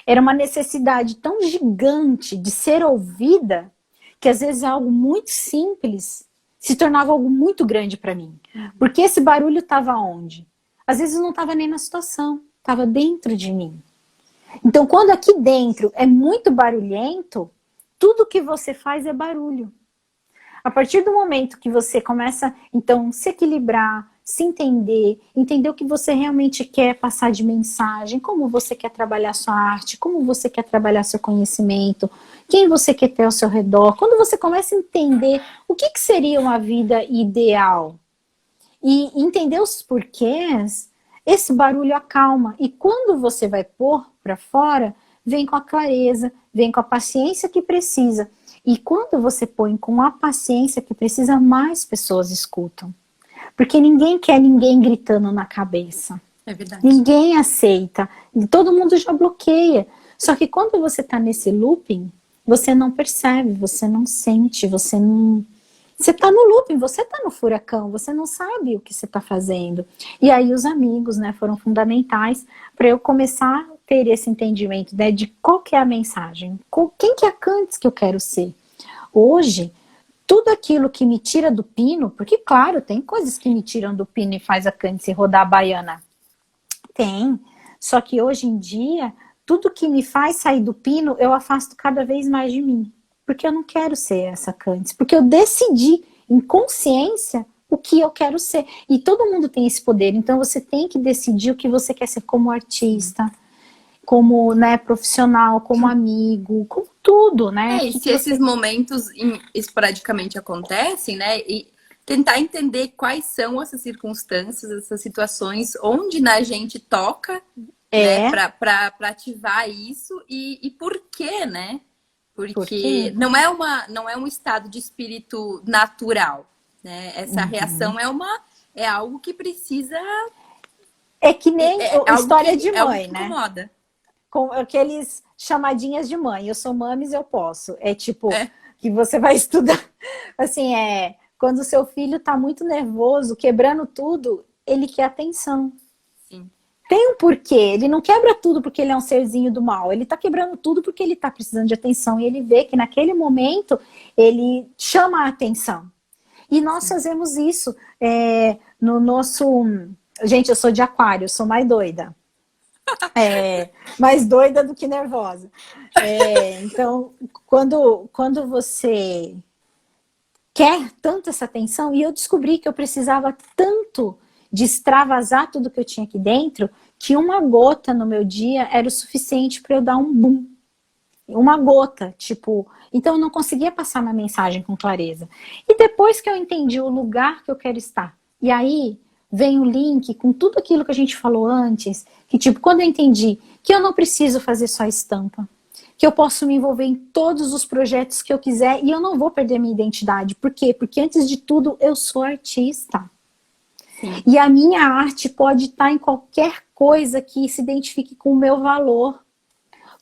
Era uma necessidade tão gigante de ser ouvida que às vezes algo muito simples se tornava algo muito grande para mim. Porque esse barulho estava onde? Às vezes não estava nem na situação, estava dentro de mim. Então, quando aqui dentro é muito barulhento, tudo que você faz é barulho. A partir do momento que você começa, então, se equilibrar, se entender, entender o que você realmente quer passar de mensagem, como você quer trabalhar sua arte, como você quer trabalhar seu conhecimento, quem você quer ter ao seu redor, quando você começa a entender o que seria uma vida ideal e entender os porquês, esse barulho acalma. E quando você vai pôr para fora, vem com a clareza, vem com a paciência que precisa. E quando você põe com a paciência que precisa, mais pessoas escutam. Porque ninguém quer ninguém gritando na cabeça. é verdade. Ninguém aceita. E todo mundo já bloqueia. Só que quando você está nesse looping, você não percebe, você não sente, você não... Você está no looping, você está no furacão, você não sabe o que você está fazendo. E aí os amigos, né, foram fundamentais para eu começar a ter esse entendimento, né, de qual que é a mensagem, quem que é a Candice que eu quero ser. Hoje, tudo aquilo que me tira do pino, porque claro, tem coisas que me tiram do pino e faz a Candice rodar a baiana. Tem, só que hoje em dia, tudo que me faz sair do pino, eu afasto cada vez mais de mim. Porque eu não quero ser essa Candice. Porque eu decidi, em consciência, o que eu quero ser. E todo mundo tem esse poder. Então você tem que decidir o que você quer ser como artista, como, né, profissional, como amigo, como tudo, né? E se esses momentos esporadicamente acontecem, né? E tentar entender quais são essas circunstâncias, essas situações, onde na gente toca, né? Para ativar isso e por quê, né? Porque não é um estado de espírito natural, né? Essa reação é algo que precisa. É que nem Algo história que, de é algo mãe, que né? incomoda. Com aqueles chamadinhas de mãe. Eu sou mames, eu posso. É tipo, que você vai estudar. assim, quando o seu filho tá muito nervoso, quebrando tudo, ele quer atenção. Sim. Tem um porquê, ele não quebra tudo porque ele é um serzinho do mal, ele tá quebrando tudo porque ele tá precisando de atenção, e ele vê que naquele momento ele chama a atenção. E nós fazemos isso no nosso... Gente, eu sou de aquário, eu sou mais doida. Mais doida do que nervosa. Então, quando você quer tanto essa atenção, e eu descobri que eu precisava tanto de extravasar tudo que eu tinha aqui dentro, que uma gota no meu dia era o suficiente para eu dar um boom. Uma gota, tipo... Então eu não conseguia passar uma mensagem com clareza. E depois que eu entendi o lugar que eu quero estar, e aí vem o link com tudo aquilo que a gente falou antes, que tipo, quando eu entendi que eu não preciso fazer só estampa, que eu posso me envolver em todos os projetos que eu quiser e eu não vou perder minha identidade. Por quê? Porque antes de tudo eu sou artista. Sim. E a minha arte pode estar em qualquer coisa que se identifique com o meu valor,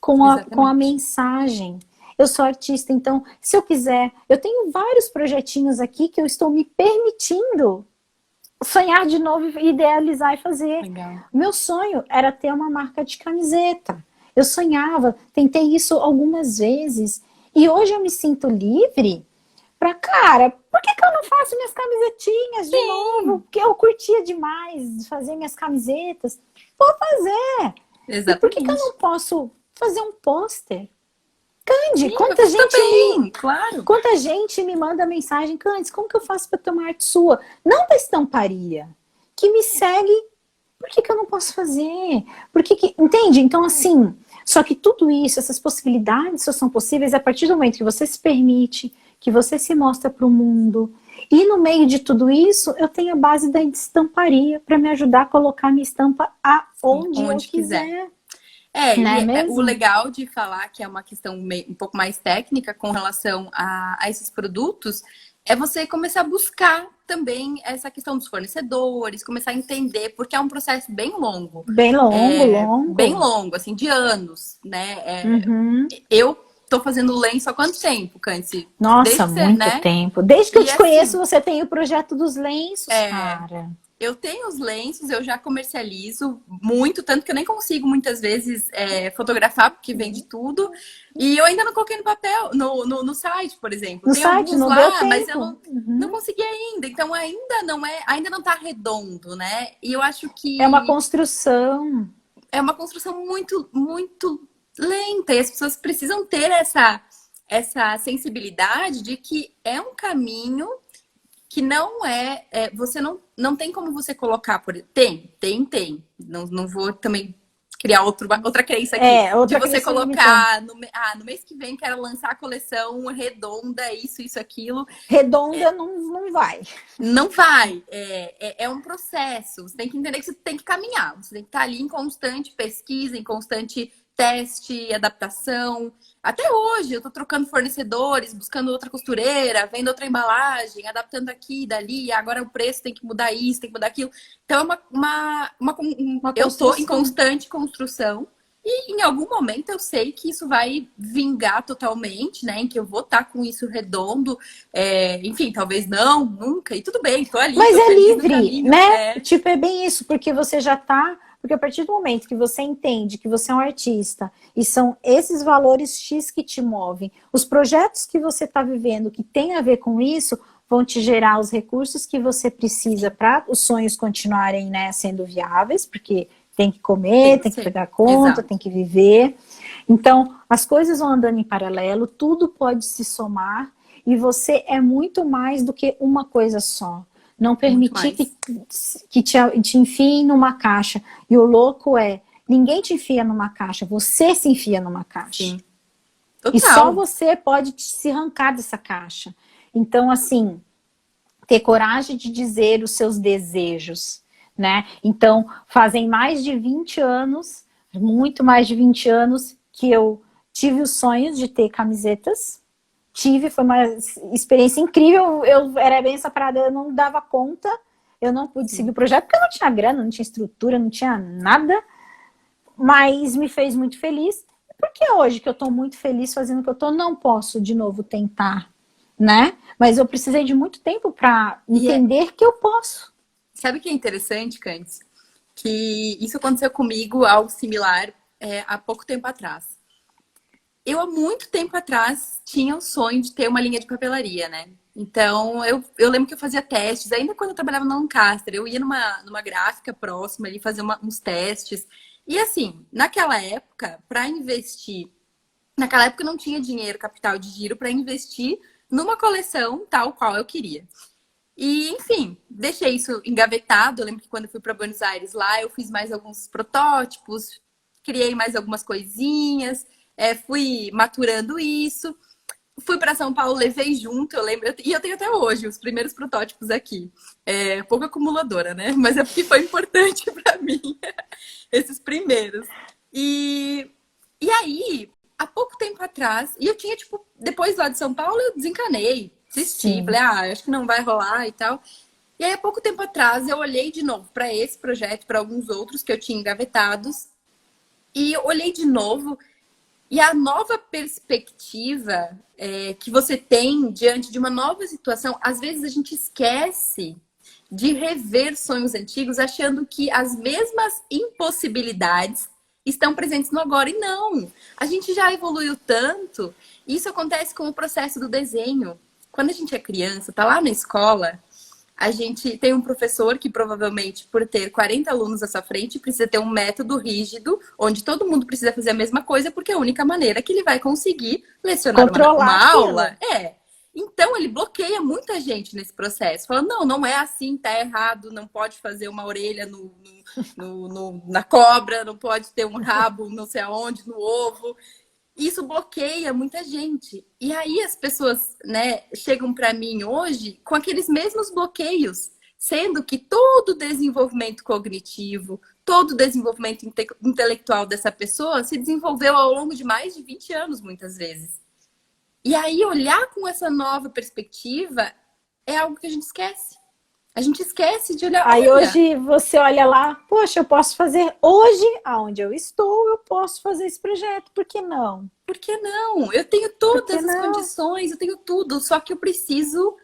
com a mensagem. Eu sou artista, então, se eu quiser, eu tenho vários projetinhos aqui que eu estou me permitindo sonhar de novo, idealizar e fazer. Legal. Meu sonho era ter uma marca de camiseta. Eu sonhava, tentei isso algumas vezes. E hoje eu me sinto livre pra, cara, por que eu não faço minhas camisetinhas de novo? Porque eu curtia demais fazer minhas camisetas. Vou fazer. Exatamente. E por que eu não posso fazer um pôster? Candy, Sim, quanta gente também, claro. Quanta gente me manda mensagem, Candice, como que eu faço para ter uma arte sua? Não da estamparia, que me segue, por que eu não posso fazer? Entende? Então, assim, só que tudo isso, essas possibilidades só são possíveis a partir do momento que você se permite, que você se mostra para o mundo. E no meio de tudo isso, eu tenho a base da estamparia para me ajudar a colocar minha estampa aonde eu quiser. O legal de falar que é uma questão um pouco mais técnica com relação a esses produtos é você começar a buscar também essa questão dos fornecedores, começar a entender, porque é um processo bem longo. Bem longo. Bem longo, assim, de anos, né? Eu tô fazendo lenço há quanto tempo, Candice? Nossa, muito tempo. Desde que eu te conheço, você tem o projeto dos lenços, cara. Eu tenho os lenços, eu já comercializo muito, tanto que eu nem consigo muitas vezes fotografar, porque vende tudo. E eu ainda não coloquei no papel, no site, por exemplo. Tem site alguns não lá, deu tempo. mas eu não consegui ainda. Então ainda não tá redondo, né? E eu acho que é uma construção. É uma construção muito, muito lenta. E as pessoas precisam ter essa sensibilidade de que é um caminho que não você não tem como você colocar por... Tem. Não vou também criar outra crença aqui. De você colocar no mês que vem quero lançar a coleção redonda, isso, aquilo. Redonda não vai. Não vai. É um processo. Você tem que entender que você tem que caminhar. Você tem que estar ali em constante pesquisa, em constante teste, adaptação. Até hoje eu tô trocando fornecedores, buscando outra costureira, vendo outra embalagem, adaptando aqui e dali, agora o preço tem que mudar isso, tem que mudar aquilo. Então eu tô em constante construção e em algum momento eu sei que isso vai vingar totalmente, né? Em que eu vou estar com isso redondo, enfim, talvez não, nunca, e tudo bem, tô ali. Mas tô livre, né? Tipo, é bem isso, porque você já tá... Porque a partir do momento que você entende que você é um artista e são esses valores X que te movem, os projetos que você está vivendo que tem a ver com isso vão te gerar os recursos que você precisa para os sonhos continuarem, né, sendo viáveis, porque tem que comer, tem que pegar conta, tem que viver. Então, as coisas vão andando em paralelo, tudo pode se somar e você é muito mais do que uma coisa só. Não permitir que te enfiem numa caixa. E o louco ninguém te enfia numa caixa, você se enfia numa caixa. Sim. E só você pode se arrancar dessa caixa. Então, assim, ter coragem de dizer os seus desejos, né? Então, fazem mais de 20 anos, muito mais de 20 anos, que eu tive os sonhos de ter camisetas. Foi uma experiência incrível, eu era bem essa parada, eu não dava conta, eu não pude seguir o projeto, porque eu não tinha grana, não tinha estrutura, não tinha nada, mas me fez muito feliz, porque hoje que eu tô muito feliz fazendo o que eu tô, não posso de novo tentar né? Mas eu precisei de muito tempo para entender que eu posso. Sabe o que é interessante, Candice? Que isso aconteceu comigo, algo similar, há pouco tempo atrás. Eu, há muito tempo atrás, tinha o sonho de ter uma linha de papelaria, né? Então, eu lembro que eu fazia testes, ainda quando eu trabalhava na Lancaster, eu ia numa gráfica próxima ali fazer uns testes. E assim, naquela época, para investir, naquela época eu não tinha dinheiro, capital de giro para investir numa coleção tal qual eu queria. E, enfim, deixei isso engavetado. Eu lembro que quando eu fui para Buenos Aires lá, eu fiz mais alguns protótipos, criei mais algumas coisinhas, fui maturando isso. Fui para São Paulo, levei junto, eu lembro, e eu tenho até hoje os primeiros protótipos aqui. Pouco acumuladora, né? Mas é porque foi importante para mim, esses primeiros. E aí, há pouco tempo atrás, e eu tinha, tipo, depois lá de São Paulo, eu desencanei, desisti, Sim. falei, acho que não vai rolar e tal. E aí, há pouco tempo atrás, eu olhei de novo para esse projeto, para alguns outros que eu tinha engavetados, e olhei de novo. E a nova perspectiva que você tem diante de uma nova situação, às vezes a gente esquece de rever sonhos antigos, achando que as mesmas impossibilidades estão presentes no agora. E não! A gente já evoluiu tanto. Isso acontece com o processo do desenho. Quando a gente é criança, tá lá na escola, a gente tem um professor que provavelmente, por ter 40 alunos à sua frente, precisa ter um método rígido, onde todo mundo precisa fazer a mesma coisa, porque é a única maneira que ele vai conseguir lecionar uma aula. Então, ele bloqueia muita gente nesse processo. Falando, não é assim, tá errado, não pode fazer uma orelha na cobra, não pode ter um rabo não sei aonde, no ovo. Isso bloqueia muita gente. E aí as pessoas, né, chegam para mim hoje com aqueles mesmos bloqueios, sendo que todo o desenvolvimento cognitivo, todo o desenvolvimento intelectual dessa pessoa se desenvolveu ao longo de mais de 20 anos, muitas vezes. E aí olhar com essa nova perspectiva é algo que a gente esquece. A gente esquece de olhar. Aí hoje você olha lá, poxa, eu posso fazer hoje, aonde eu estou, eu posso fazer esse projeto, por que não? Por que não? Eu tenho todas as condições, eu tenho tudo, só que eu preciso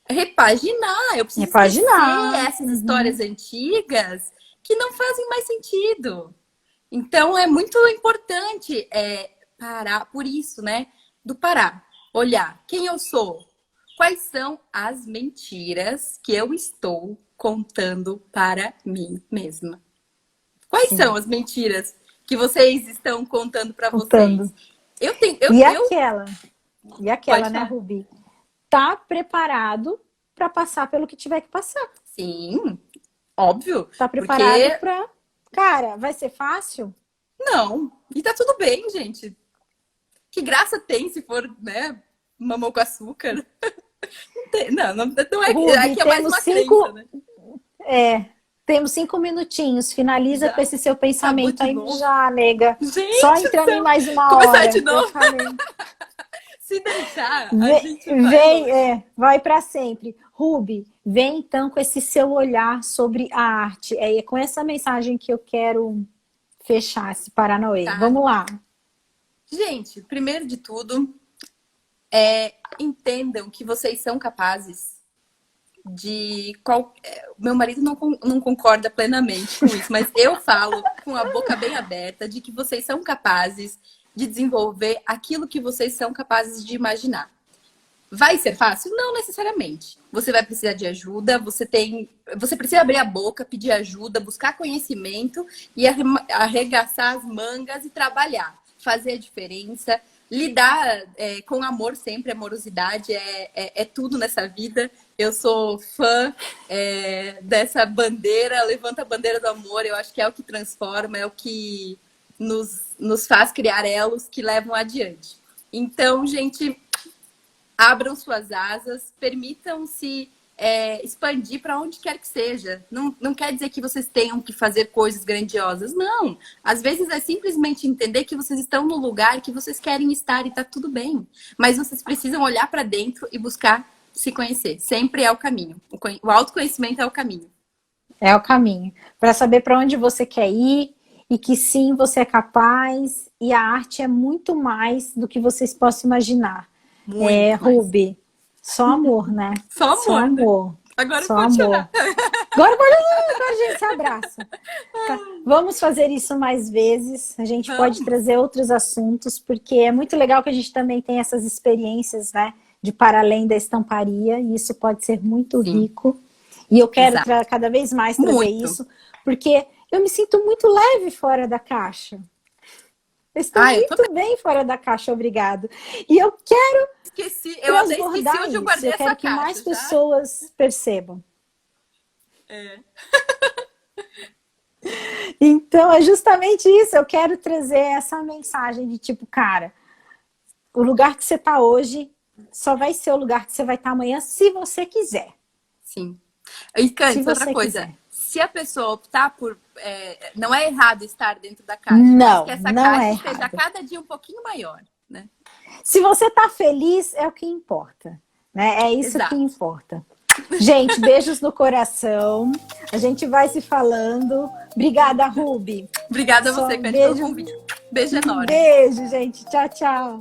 repaginar, eu preciso esquecer essas histórias antigas que não fazem mais sentido. Então é muito importante parar, por isso, né? Do parar, olhar quem eu sou. Quais são as mentiras que eu estou contando para mim mesma? Quais são as mentiras que vocês estão contando para vocês? Aquela, né, Rubi? Tá preparado para passar pelo que tiver que passar. Sim, óbvio. Tá preparado para... Cara, vai ser fácil? Não. E tá tudo bem, gente. Que graça tem se for, né, mamão com açúcar? Não é Rubi, aqui é mais uma crença, né? Temos 5 minutinhos. Finaliza com esse seu pensamento aí já, nega. Gente, só entrando em mais uma hora. Começar de novo. Se deixar, a gente vai para sempre. Rubi, vem então com esse seu olhar sobre a arte. É com essa mensagem que eu quero fechar esse Paranauê. Tá. Vamos lá. Gente, primeiro de tudo, entendam que vocês são capazes de... Meu marido não concorda plenamente com isso, mas eu falo com a boca bem aberta de que vocês são capazes de desenvolver aquilo que vocês são capazes de imaginar. Vai ser fácil? Não necessariamente. Você vai precisar de ajuda, você precisa abrir a boca, pedir ajuda, buscar conhecimento e arregaçar as mangas e trabalhar. Fazer a diferença, lidar com amor sempre, amorosidade é tudo nessa vida. Eu sou fã dessa bandeira, levanta a bandeira do amor, eu acho que é o que transforma, é o que nos faz criar elos que levam adiante. Então, gente, abram suas asas, permitam-se expandir para onde quer que seja. Não quer dizer que vocês tenham que fazer coisas grandiosas, não. Às vezes é simplesmente entender que vocês estão no lugar que vocês querem estar e tá tudo bem. Mas vocês precisam olhar para dentro e buscar se conhecer. Sempre é o caminho. O autoconhecimento é o caminho. É o caminho. Para saber para onde você quer ir e que sim, você é capaz. E a arte é muito mais do que vocês possam imaginar. Rubi, Só amor, né? Só amor. Só amor. Né? Agora só pode amor. chorar. Agora a gente se abraça. Tá? Vamos fazer isso mais vezes. A gente pode trazer outros assuntos, porque é muito legal que a gente também tem essas experiências, né? De para além da estamparia, e isso pode ser muito rico. E eu quero cada vez mais trazer isso, porque eu me sinto muito leve fora da caixa. Eu estou muito bem fora da caixa, obrigado. E eu quero eu até esqueci onde eu guardei eu quero essa que caixa, mais pessoas percebam. Então, é justamente isso. Eu quero trazer essa mensagem de tipo, cara, o lugar que você está hoje só vai ser o lugar que você vai estar amanhã, se você quiser. Sim. E, Cândido, outra coisa. Quiser. Se a pessoa optar por... não é errado estar dentro da caixa. Não, mas que essa não caixa é esteja errado. cada dia um pouquinho maior, né? Se você está feliz, é o que importa. Né? É isso que importa. Gente, beijos no coração. A gente vai se falando. Obrigada, Ruby. Obrigada a você, Cândido, pelo convite. Beijo enorme. Beijo, gente. Tchau, tchau.